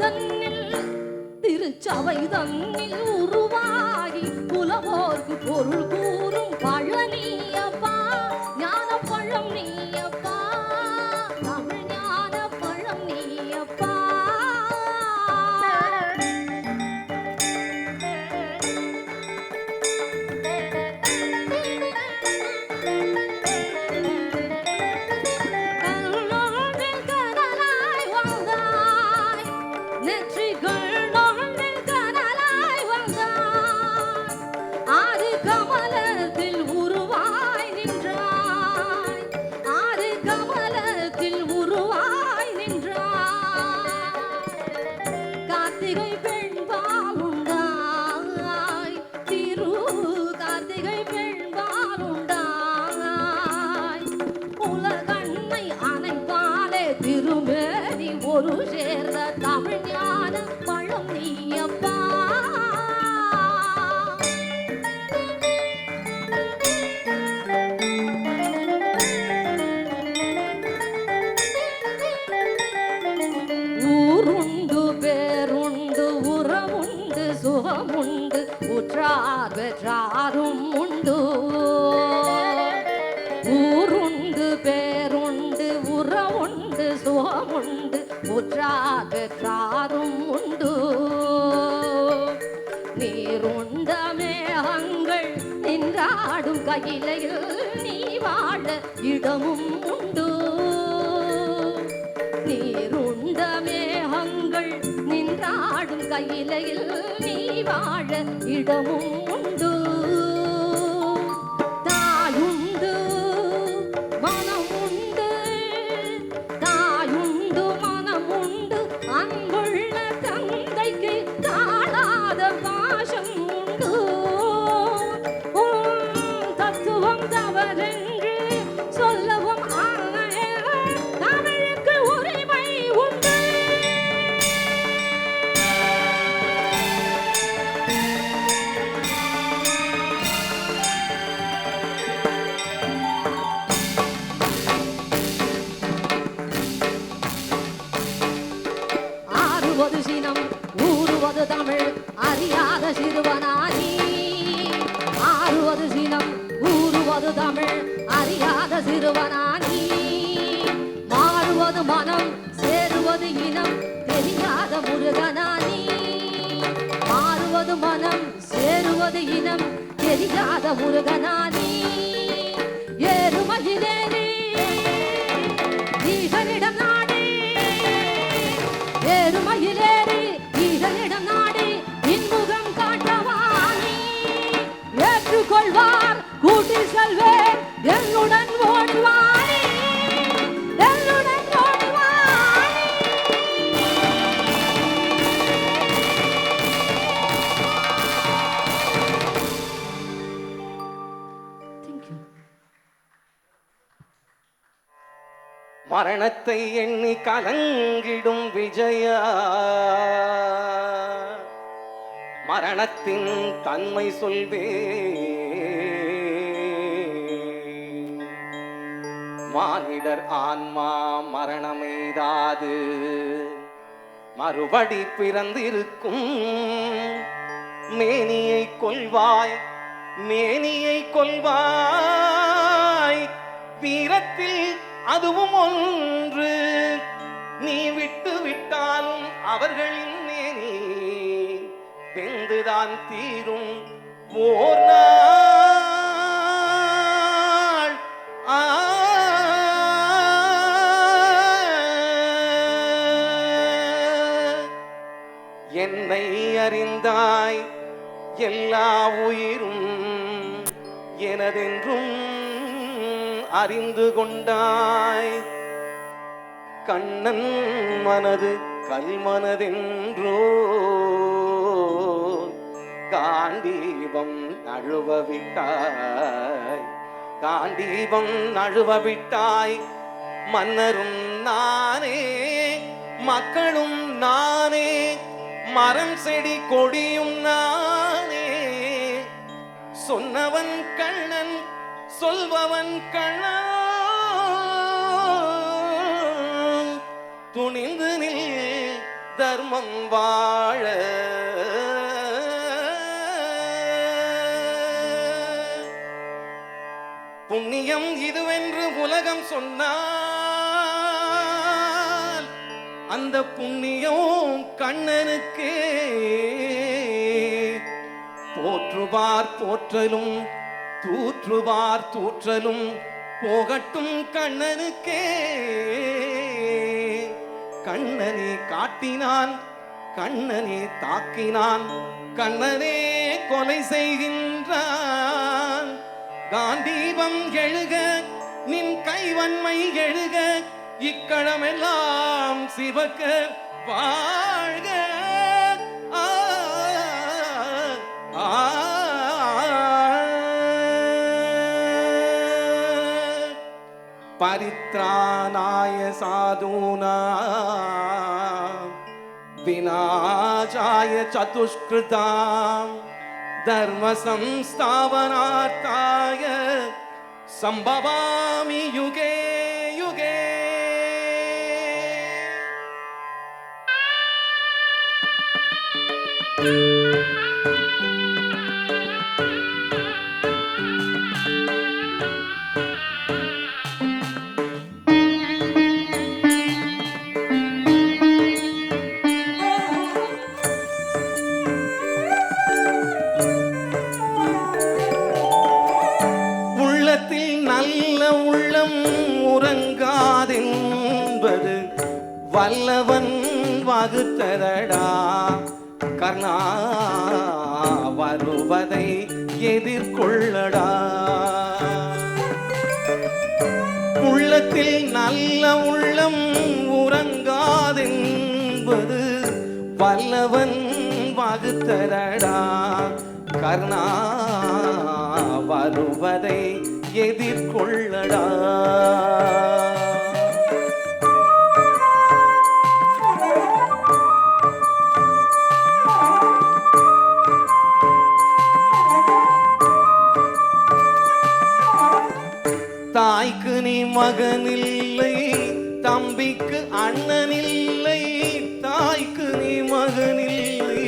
தன்னில் திருச்சபை தன்னில் உருவாகி புலவோர்க்கு பொருள் கூறும் பழனியப்பா ஞான பழம் நீயப்பா தமிழ் ஞான பழம் நீயப்பா கண்ணோடில் கடலாய் வந்தாய் நெற்றிகள் நோண்டில் கடலாய் வந்தாய் ஆறு கமலத்தில் உருவாய் நின்றாய் ஆறு கமலத்தில் உருவாய் நின்றாய் கார்த்திகை பெண்பாலுண்டாய் திரு கார்த்திகை பெண்பாலுண்டாய் உலகண்ணை அணைப்பாலே திருமேனி ஒரு சேர்ந்த தமிழ் ஞான பழம் நீயப்பா ஊருண்டு பேருண்டு உறவுண்டு சுகமுண்டு உற்றார் பெற்றாரும் உண்டு ஊருண்டு பேருண்டு உறவுண்டு சுகமுண்டு உற்றார் பெற்றாரும் உண்டு நீருண்ட மேகங்கள் நின்றாடும் கையிலையில் நீ வாழ இடமும் உண்டு நீருண்ட மேகங்கள் நின்றாடும் கையிலையில் நீ வாழ இடமும் உண்டு தாயுண்டு மனமுண்டு தாயுண்டு மனமுண்டு அன்புள்ள தந்தைக்கு தாழாத பாசம் உண்டு தத்துவம் தவறென்று சொல்லவும் தமிழுக்கு உரிமை உண்டு ஆறுவது சினம் ஊறுவது தமிழ் அறியாத சிறுவனானி ஆறுவது சினம் ஊறுவது தமிழ் அறியாத சிறுவனானி மாறுவது மனம் சேருவது இனம் தெரியாத முருகனானி மாறுவது மனம் சேருவது இனம் தெரியாத முருகனானி ஏறுமகிழேனே ஈசனிடம் நாடி ஏறுமகிழேறி ஈசனிடம் நாடி இன்முகம் காட்டவானி ஏற்றுக்கொள்வார் கூட்டி செல்வேன் என்னுடன் ஓடிவானி என்னுடன் ஓடிவானி மரணத்தை எண்ணி கலங்கிடும் விஜயா மரணத்தின் தன்மை சொல்வே மானிடர் ஆன்மா மரணமெய்தாது மறுபடி பிறந்திருக்கும் மேனியை கொள்வாய் மேனியை கொள்வாய் வீரத்தில் அதுவும் ஒன்று நீ விட்டு விட்டாலும் அவர்களின் மேனி வெந்துதான் தீரும் ஓர் நாள் என்னை அறிந்தாய் எல்லா உயிரும் எனதென்றும் அறிந்து கொண்டாய் கண்ணன் மனது கல்மனதென்றோ காண்டீபம் நழுவ விட்டாய் காண்டீபம் நழுவ விட்டாய் மன்னரும் நானே மக்களும் நானே மரம் செடி கொடியும் நானே சொன்னவன் கண்ணன் சொல்பவன் கண்ணன் துணிந்து நில் தர்மம் வாழ புண்ணியம் இதுவென்று உலகம் சொன்னால் அந்த புண்ணியம் கண்ணனுக்கு போற்றுவார் போற்றலும் தூற்றுவார் தூற்றலும் போகட்டும் கண்ணனுக்கே. கண்ணனே காட்டினான், கண்ணனே தாக்கினான், கண்ணனே கொலை செய்கின்றான். காந்தீபம் எழுக, நின் கைவன்மை எழுக, இக்களமெல்லாம் சிவக்க வாழ்க. परित्राणाय साधूनां विनाशाय चतुष्कृतां धर्म संस्थापनार्थाय संभवामि युगे युगे. உறங்காதென்பது வல்லவன் வகுத்ததடா. கர்ணா வருவதை எதிர்கொள்ளடா. உள்ளத்தில் நல்ல உள்ளம் உறங்காதென்பது வல்லவன் வகுத்ததடா. கர்ணா வருவதை எதிர்கொள்ளடா. தாய்க்கு நீ மகனில்லை, தம்பிக்கு அண்ணனில்லை. தாய்க்கு நீ மகனில்லை,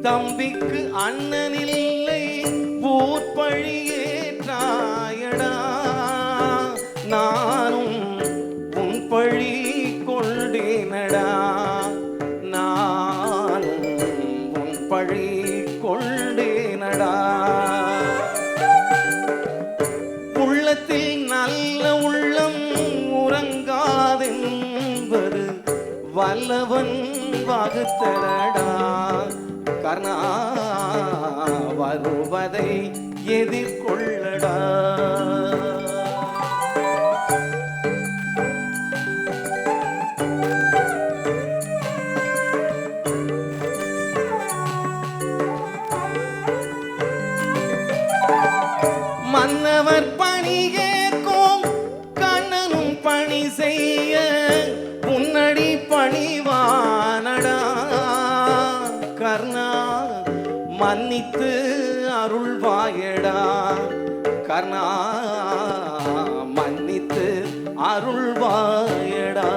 தம்பிக்கு அண்ணனில்லை. ஊர்பழியேற்றாயடா, நானும் உன் பழி கொண்டேனடா. நானும் உன் பழி கொண்டேனடா. உள்ளத்தில் நல்ல உள்ளம் உறங்காதென்பது வல்லவன் வகுத்தடா. கர்ணா வருவதை எதிர்கொள்ளடா. மன்னவர் பணி கேட்கும் கண்ணனும் பணி செய்ய முன்னடி பணிவானடா. கர்ணா மன்னித்து அருள்வாயடா. கர்ணா மன்னித்து அருள்வாயடா.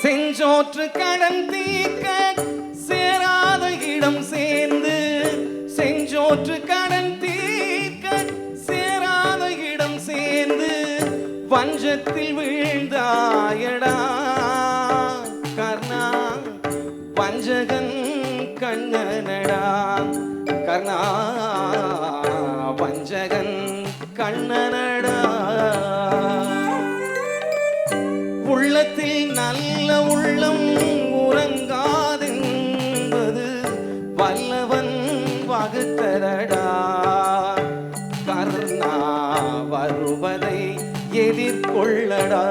செஞ்சோற்று கடன் தீர்க்க சேராத இடம் சேர்ந்து. செஞ்சோற்று கடன் தீர்க்க சேராத இடம் சேர்ந்து வஞ்சத்தில் வீழ்ந்தாயடா. கர்ணா வஞ்சகன் கண்ணனடா. கர்ணா வஞ்சகன் கண்ணனடா. உள்ளத்தில் நல்ல உள்ளம் உறங்காதென்பது வல்லவன் வகுத்ததடா. கர்ணா வருவதை எதிர்கொள்ளடா.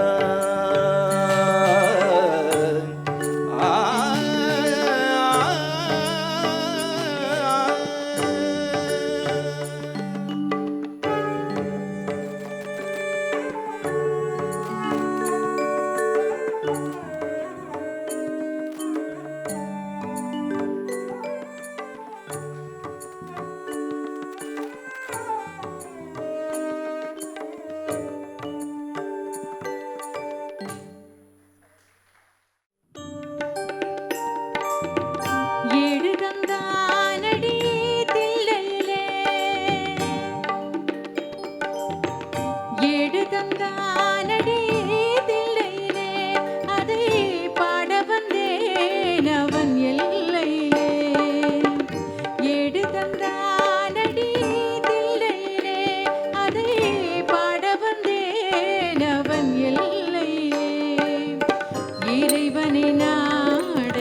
தந்தானடி தில்லையிலே அதை பாட வந்தேன் அவன் எல்லையிலே ஏடு தந்தானடி தில்லையிலே அதை பாட வந்தேன் அவன் எல்லையிலே இறைவனை நாட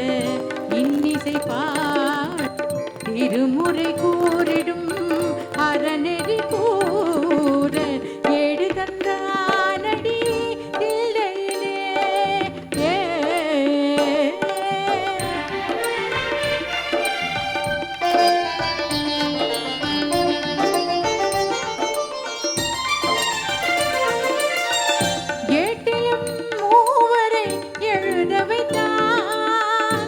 இன்னிசை பாட திருமுறை கூறிடும் அறநெறி கூற ஏடு தந்தானடி தில்லையிலே ஏட்டிலும் மூவரை எழுத வைத்தான்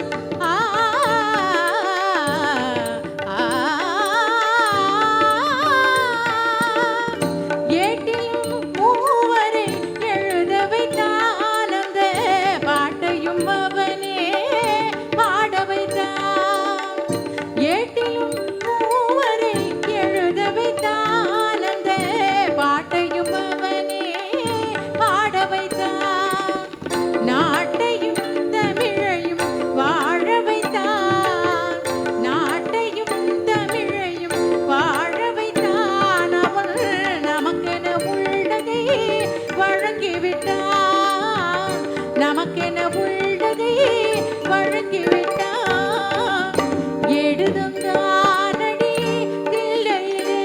ஏட்டிலும் மூவரை எழுத வைத்தான் அந்த பாட்டையும் அவனே பாட வைத்தான் ஏட்டிலும் மூவரை எழுத வைத்தான் அந்த பாட்டையும் அவனே பாட வைத்தான் நாட்டையும் தமிழையும் வாழ வைத்தான் நாட்டையும் தமிழையும் வாழ வைத்தான் அவன் நமக்கென உள்ளதை வழங்கிவிட்டான் நமக்கென உள்ளதை வழங்கிவிட்டான் எழுதுந்தானடி தில்லையிலே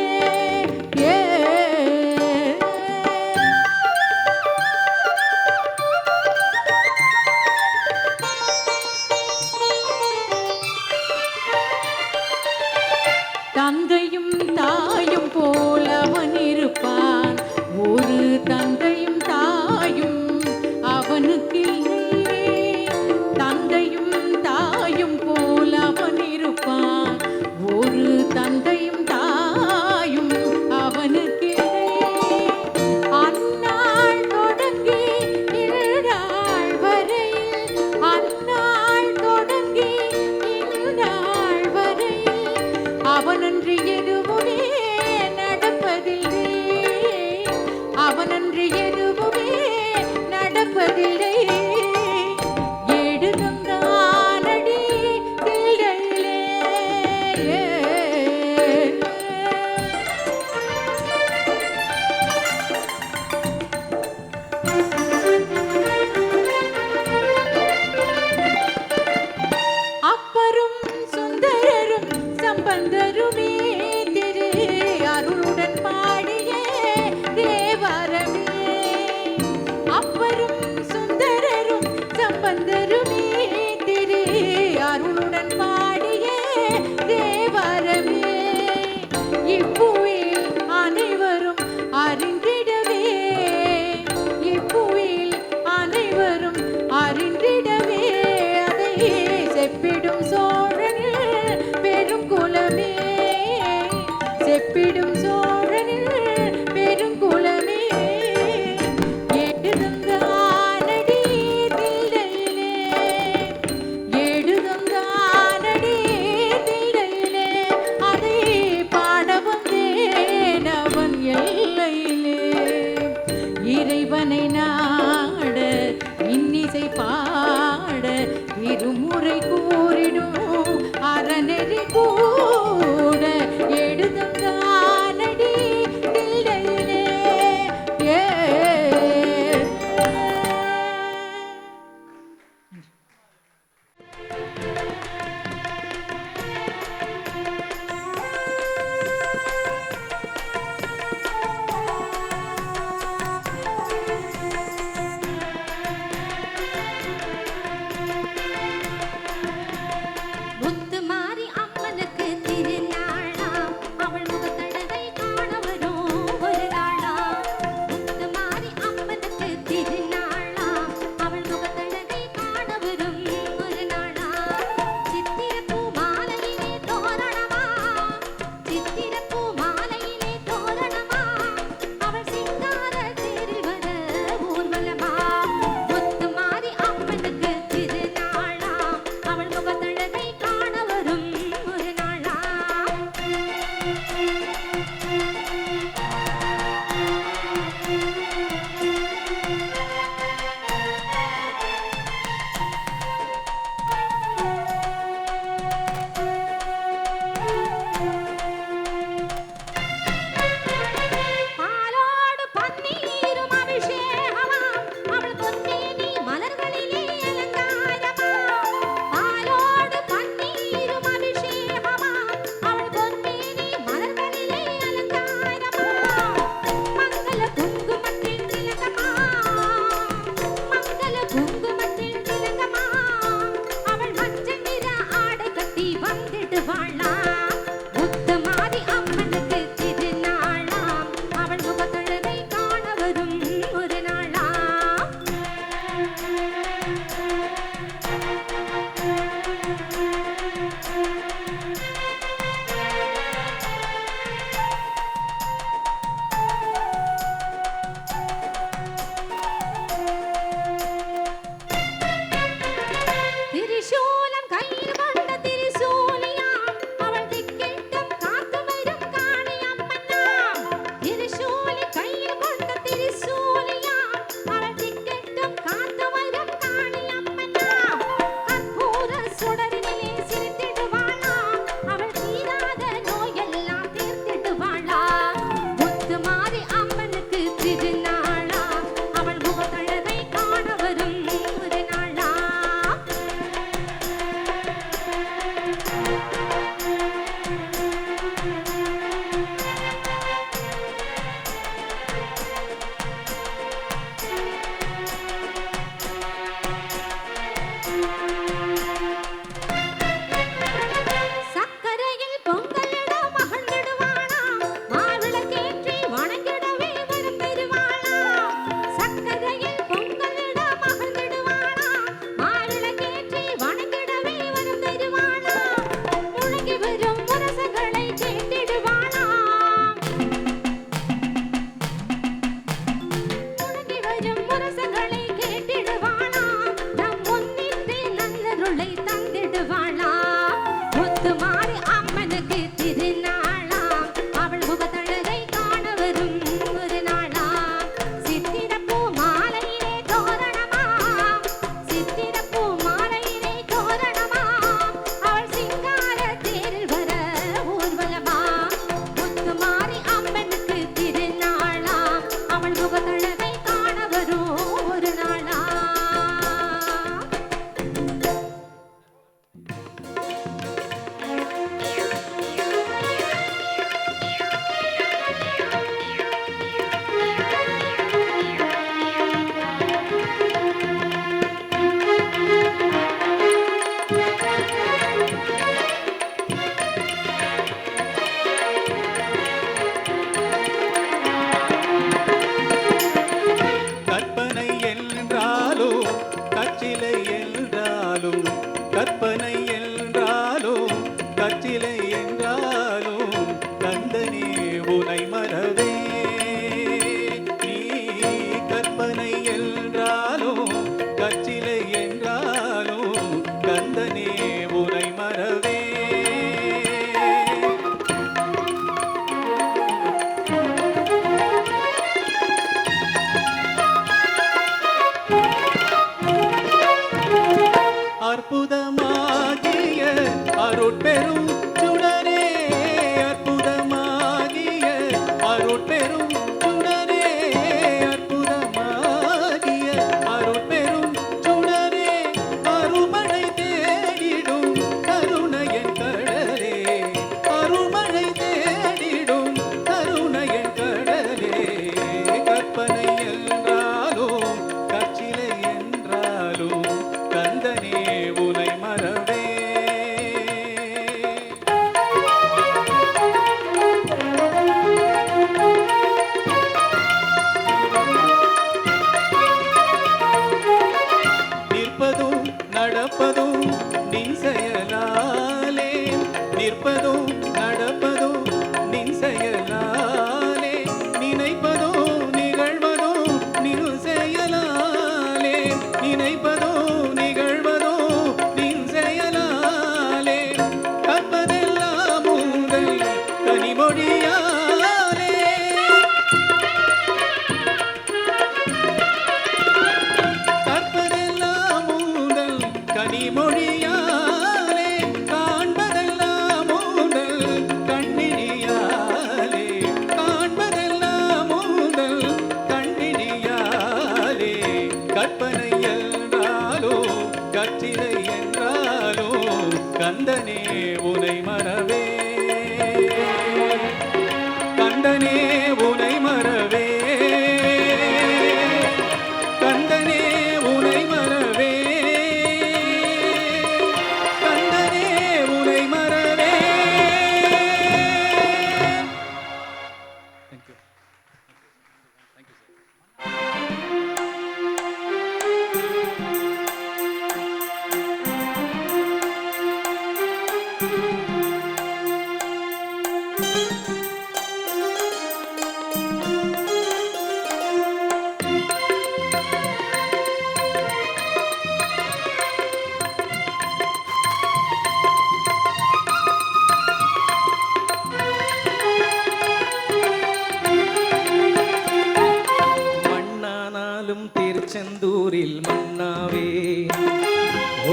தந்தையும் தாயும் போல் அவன் இருப்பான் ஒரு தந்தையும் தாயும் அவனுக்கில்லை தந்தையும் தாயும் போல் அவன் இருப்பான் ஒரு தந்தையும் தாயும் அவனுக்கில்லை அந்நாள் தொடங்கி இந்நாள் வரையில் அந்நாள் தொடங்கி இந்நாள் வரையில் அவனன்றி எதுவுமே நடப்பதில்லை அவனன்றி எதுவுமே நடப்பதில்லை எழுதுந்தானடி தில்லையிலே அப்பரும் சுந்தரரும் சம்பந்தருமே திரு அருளுடன் பாடிய தேவாரமே அப்பரும் சுந்தரரும் சம்பந்தருமே திரு அருளுடன் பாடிய தேவாரமே இப்புவில் அனைவரும் அறிந்திடவே இப்புவில் அனைவரும் அறிந்திடவே அதை செப்பிடும் சோழன் பெருங்குலமே செப்பிடும் சோழன் பெருங்குலமே எழுதுந்தானடி தில்லையிலே எழுதுந்தானடி தில்லையிலே அதை பாட வந்தேன் அவன் எல்லையிலே இறைவனை நாட இன்னிசை பாட இருமுறை கூறிடும் அறநெறி கூட எழுதுந்தானடி தில்லையிலே கந்தனே உனை மறவே கந்தனே உனை மறவே கந்தனே உனை மறவே கந்தனே உனை மறவே. Thank you. Thank you, sir. மண்ணானாலும் திருச்செந்தூரில் மண்ணாவே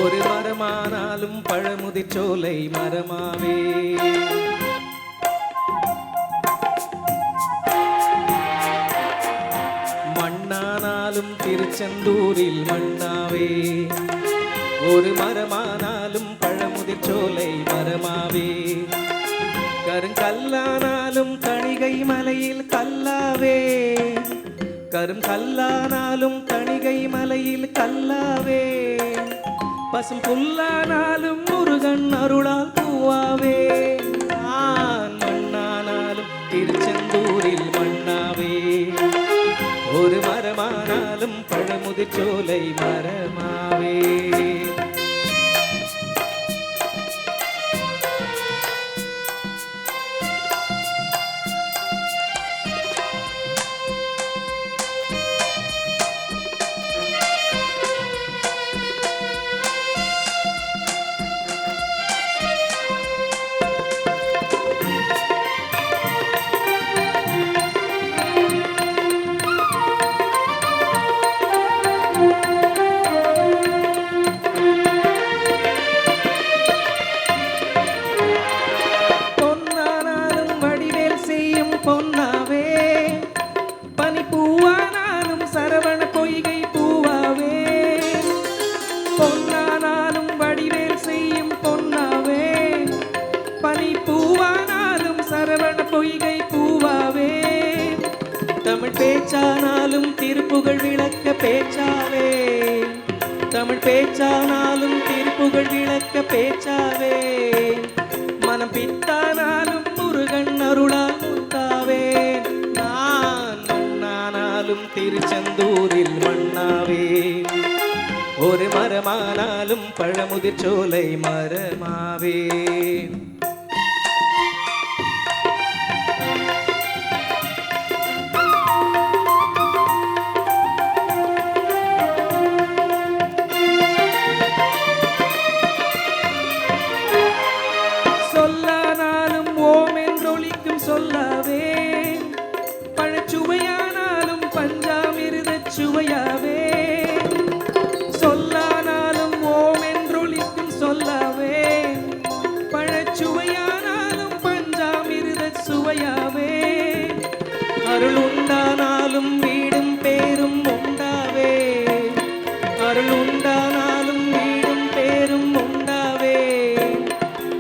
ஒரு மரமானாலும் பழமுதிர்ச்சோலை மரமாவே மண்ணானாலும் திருச்செந்தூரில் மண்ணாவே ஒரு மரமானாலும் பழமுதிர்ச்சோலை மரமாவே கருங்கல்லானாலும் தணிகை மலையில் கல்லாவே கரும் கல்லானாலும் தணிகை மலையில் கல்லாவே பசும் புல்லானாலும் முருகன் அருளால் பூவாவே நான் மண்ணானாலும் திருச்செந்தூரில் மண்ணாவே ஒரு மரமானாலும் பழமுதிர்ச்சோலை மரமாவே. பொன்னானாலும் வடிவேல் செய்யும் பொன்னாவே பனிப்பூவானாலும் சரவண பொய்கை பூவாவே பொன்னானாலும் வடிவேல் செய்யும் பொன்னாவே பனிப்பூவானாலும் சரவண பொய்கை பூவாவே தமிழ் பேச்சானாலும் திருப்புகழ் விளக்க பேச்சாவே தமிழ் பேச்சானாலும் திருப்புகழ் விளக்க பேச்சாவே மனம் பித்தானாலும் முருகன் அருளால் முத்தாவே நான் மண்ணானாலும் திருச்செந்தூரில் மண்ணாவே ஒரு மரமானாலும் பழமுதிர்ச்சோலை மரமாவே. சொல்லானாலும் ஓம் என்றொலிக்கும் சொல்லாவே பழச்சுவையானாலும் பஞ்சாமிர்தச் சுவையாவே சொல்லானாலும் ஓம் என்றொலிக்கும் சொல்லாவே பழச்சுவையானாலும் பஞ்சாமிர்தச் சுவையாவே அருள் உண்டானாலும் வீடும் பேரும் உண்டாவே அருள் உண்டானாலும் வீடும் பேரும் உண்டாவே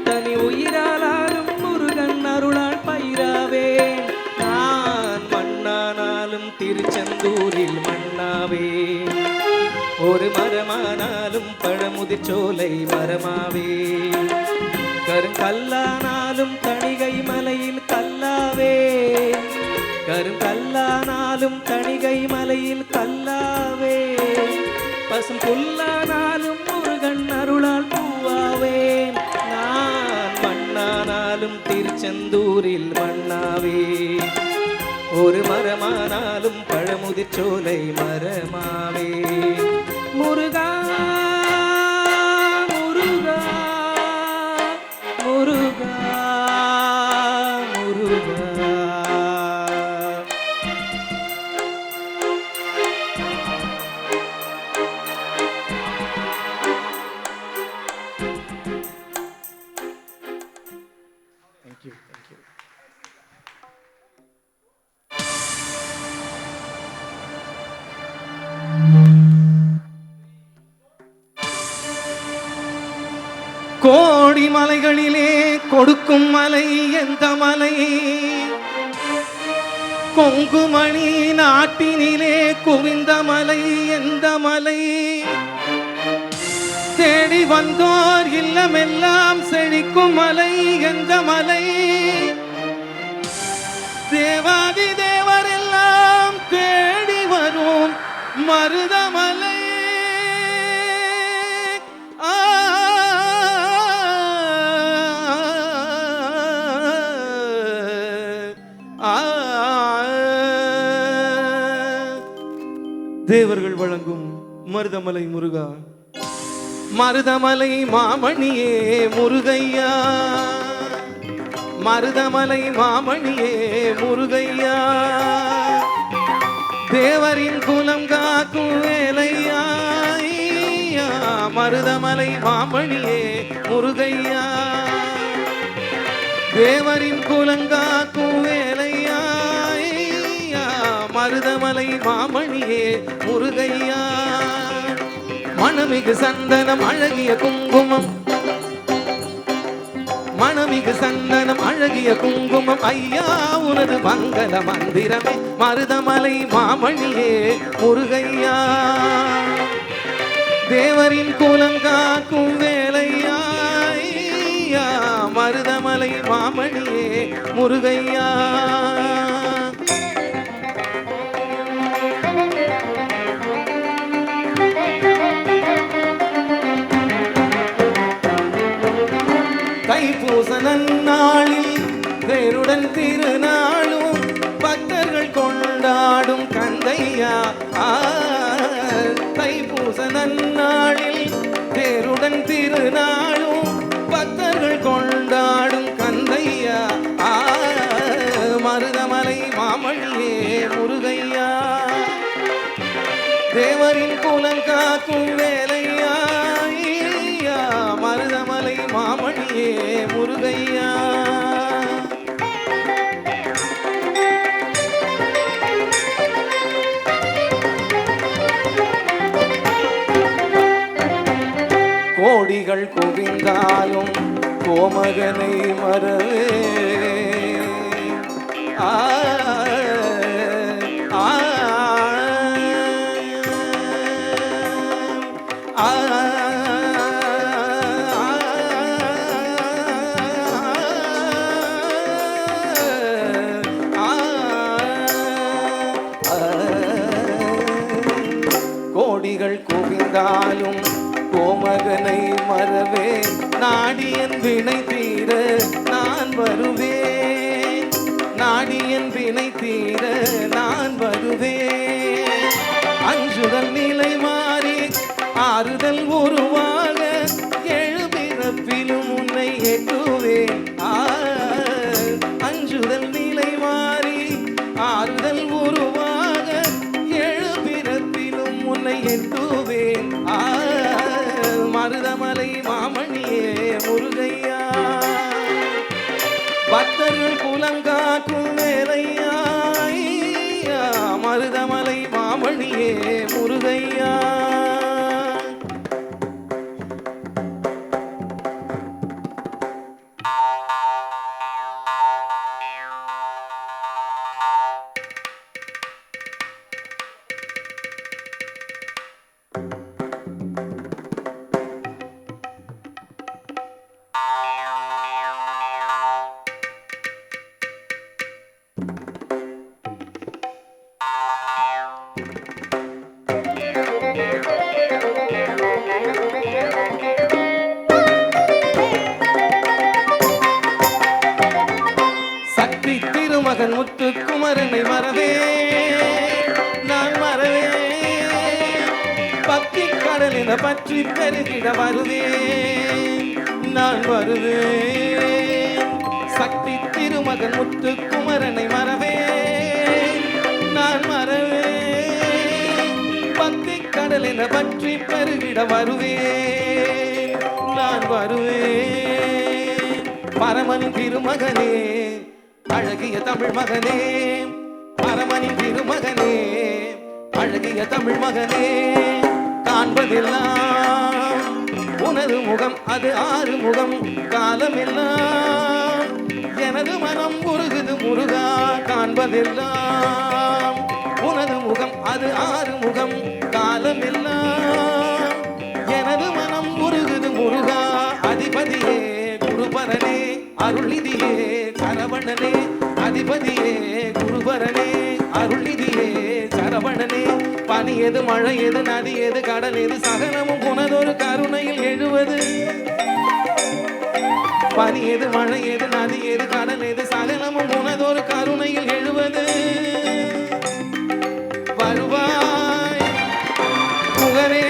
தனி உயிரானாலும் முருகன் அருளால் பயிராவே நான் மண்ணானாலும் திருச்செந்தூரில் மண்ணாவே ஒரு மரமானாலும் பழமுதிர்ச்சோலை மரமாவே கருங்கல்லானாலும் தணிகை மலையில் கல்லாவே கருங்கல்லானாலும் தணிகை மலையில் கல்லாவே பசும் புல்லானாலும் முருகன் அருளால் பூவாவே நான் மண்ணானாலும் திருச்செந்தூரில் மண்ணாவே ஒரு மரமானாலும் Pazhamudircholai மரமாவே Muruga Muruga Muruga Muruga. Thank you. Thank you. கோடி மலைகளிலே கொடுக்கும் மலை எந்த மலை? கொங்குமணி நாட்டினிலே குவிந்த மலை எந்த மலை? தேடி வந்தோர் இல்லமெல்லாம் செழிக்கும் மலை எந்த மலை? தேவாதி தேவரெல்லாம் தேடி வரும் மருதமலை. தேவர்கள் வழங்கும் மருதமலை முருகா, மருதமலை மாமணியே முருகையா, மருதமலை மாமணியே முருகையா, தேவரின் குலம் காக்கும் வேலையா, மருதமலை மாமணியே முருகையா, தேவரின் குலங்காக்கும் வேலையா, மருதமலை மாமணியே முருகையா. மணமிகு சந்தனம் அழகிய குங்குமம், மணமிகு சந்தனம் அழகிய குங்குமம், ஐயா உனது மங்கள மந்திரமே மருதமலை மாமணியே முருகையா, தேவரின் குலங்காக்கும் வேலையா, மருதமலை மாமணியே முருகையா. தைப்பூச நன்னாளில் வேருடன் திருநாளும் பக்தர்கள் கொண்டாடும் கந்தையா, தைப்பூச நன்னாளில் வேருடன் திருநாளும் பக்தர்கள் கொண்டாடும் கந்தையா, மருதமலை மாமணியே முருகையா, தேவரின் குலம் காக்கும் வேலையா, மருதமலை மாமணியே முருகையா. கோடிகள் குவிந்தாலும் கோமகனை மறவே, ஆ ஆ ஆ கோடிகள் குவிந்தாலும் கோமகனை மறவே, நாடியன் வினை தீர நான் வருவேன், நாடியன் வினை தீர நான் வருவேன். அஞ்சுதல் நிலை மாறி ஆறுதல் உருவாக எழுபிறப்பிலும் உன்னை எட்டுவேன், அஞ்சுதல் நிலை மாறி ஆறுதல் உருவாக எழுபிறப்பிலும் உன்னை எட்டுவேன், மருதமலை மாமணியே முருகையா, பக்தர்கள் குலங்காக்கும் வேலையா, மருதமலை மாமணியே முருகையா. சக்தி திருமகன் முத்து குமரனை மறவே நான் மறவே, பக்தி கடலின பற்றி பெருகிட வருவேன் நான் வருவேன். சக்தி திருமகன் முத்து குமரனை மறவே நான் மறவே, பக்தி கடலின பற்றி பெருகிட வருவேன் நான் வருவேன். பரமனின் திருமகனே அழகிய தமிழ் மகனே, பரமனின் திருமகனே அழகிய தமிழ் மகனே, காண்பதெல்லாம் உனது முகம் அது ஆறு முகம் காலமெல்லாம் எனது மனம் உருகுது முருகா காண்பதெல்லாம் உனது முகம் அது ஆறு முகம் காலமெல்லாம் எனது மனம் உருகுது முருகா அதிபதியே குருபரனே அருள்நிதியே சரவணனே அதிபதியே குருபரனே அருள்நிதியே சரவணனே பனி எது மழை எது நதி எது கடல் எது சகலமும் உனதொரு கருணையில் எழுவது பனி எது மழை எது நதி எது கடல் எது சகலமும் உனதொரு கருணையில் எழுவது வருவாய் புகரே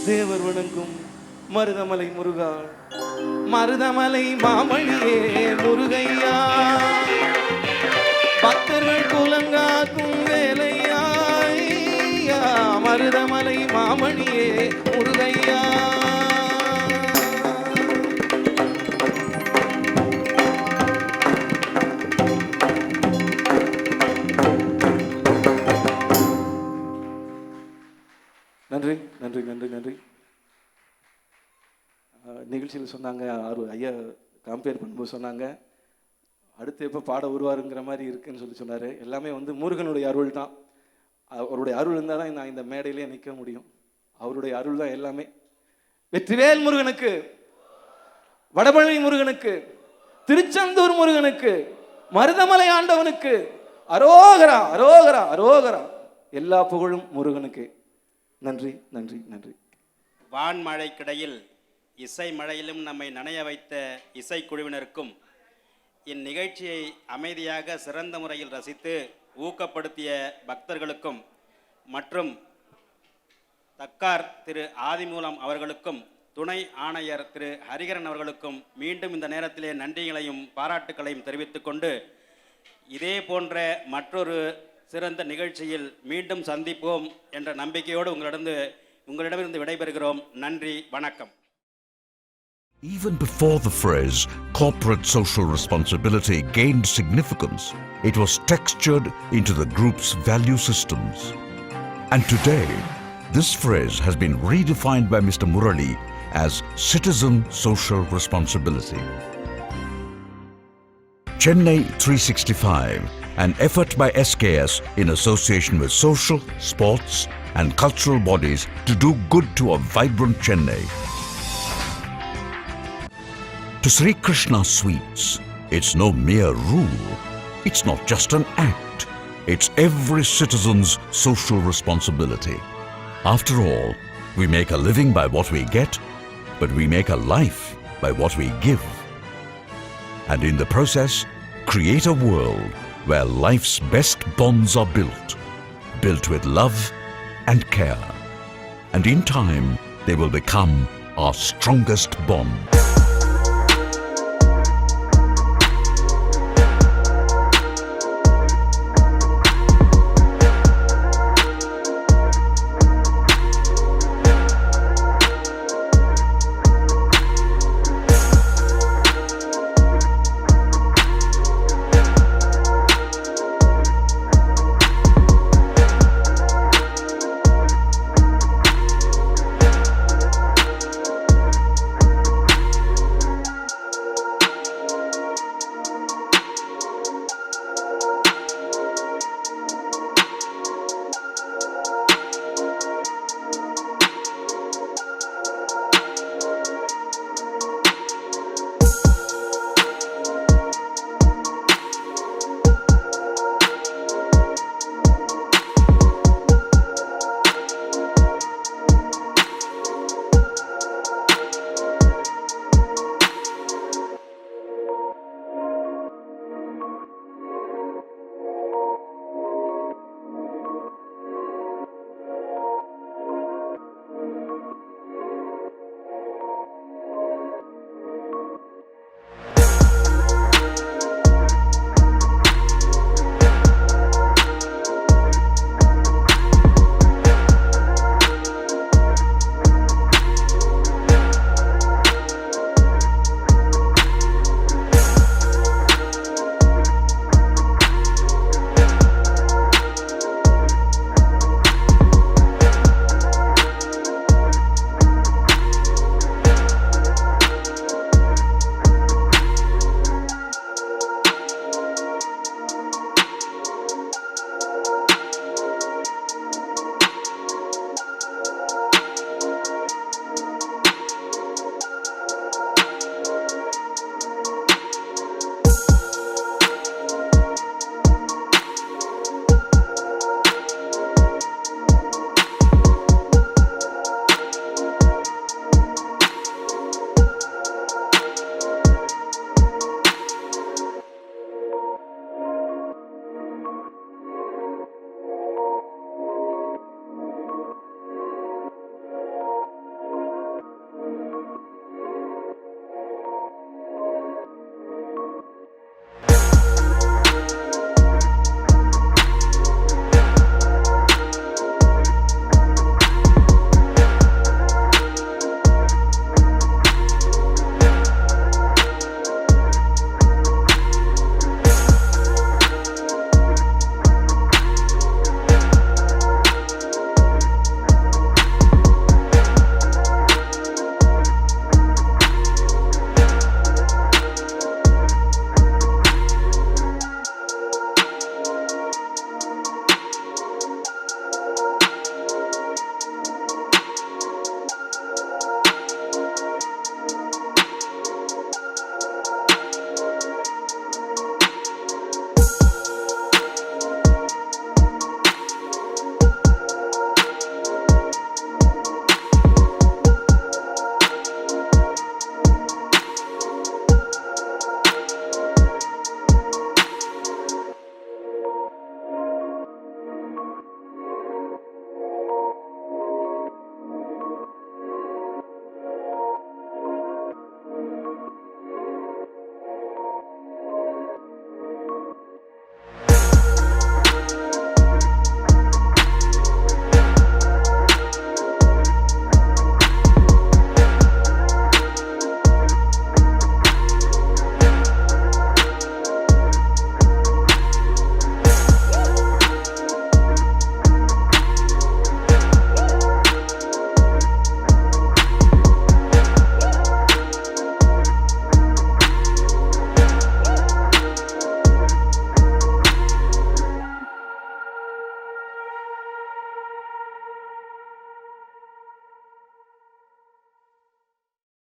தேவர் வணங்கும் மருதமலை முருகா மருதமலை மாமணியே முருகையா பக்தர்கள் குலங்காக்கும் வேலையா மருதமலை மாமணியே முருகையா நன்றி நன்றி நன்றி நன்றி. நிகழ்ச்சியில் சொன்னாங்க ஐயா கம்பேர் பண்ணும்போது சொன்னாங்க அடுத்து எப்போ பாட வருவாருங்கிற மாதிரி இருக்குன்னு சொன்னார். எல்லாமே வந்து முருகனுடைய அருள் தான். அவருடைய அருள் இருந்தால் தான் நான் இந்த மேடையிலே நிற்க முடியும். அவருடைய அருள் தான் எல்லாமே. வெற்றிவேல் முருகனுக்கு, வடபழனி முருகனுக்கு, திருச்செந்தூர் முருகனுக்கு, மருதமலை ஆண்டவனுக்கு அரோகரா அரோகரா அரோகரா. எல்லா புகழும் முருகனுக்கு. நன்றி நன்றி நன்றி. வான்மழைக்கிடையில் இசை மழையிலும் நம்மை நனைய வைத்த இசைக்குழுவினருக்கும் இந்நிகழ்ச்சியை அமைதியாக சிறந்த முறையில் ரசித்து ஊக்கப்படுத்திய பக்தர்களுக்கும் மற்றும் தக்கார் திரு ஆதிமூலம் அவர்களுக்கும் துணை ஆணையர் திரு ஹரிகரன் அவர்களுக்கும் மீண்டும் இந்த நேரத்திலே நன்றிகளையும் பாராட்டுக்களையும் தெரிவித்துக் கொண்டு இதே போன்ற மற்றொரு சிறந்த நிகழ்ச்சியில் மீண்டும் சந்திப்போம் என்ற நம்பிக்கையோடு உங்களிடமிருந்து விடைபெறுகிறோம். நன்றி, வணக்கம். Even before the phrase corporate social responsibility gained significance, it was textured into the group's value systems. And today, this phrase has been redefined by Mr. Murali as citizen social responsibility. Chennai 365, an effort by SKS in association with social, sports and cultural bodies to do good to a vibrant Chennai. To Sri Krishna Sweets, it's no mere rule. It's not just an act. It's every citizen's social responsibility. After all, we make a living by what we get, but we make a life by what we give. And in the process, create a world where life's best bonds are built with love and care. And in time, they will become our strongest bond.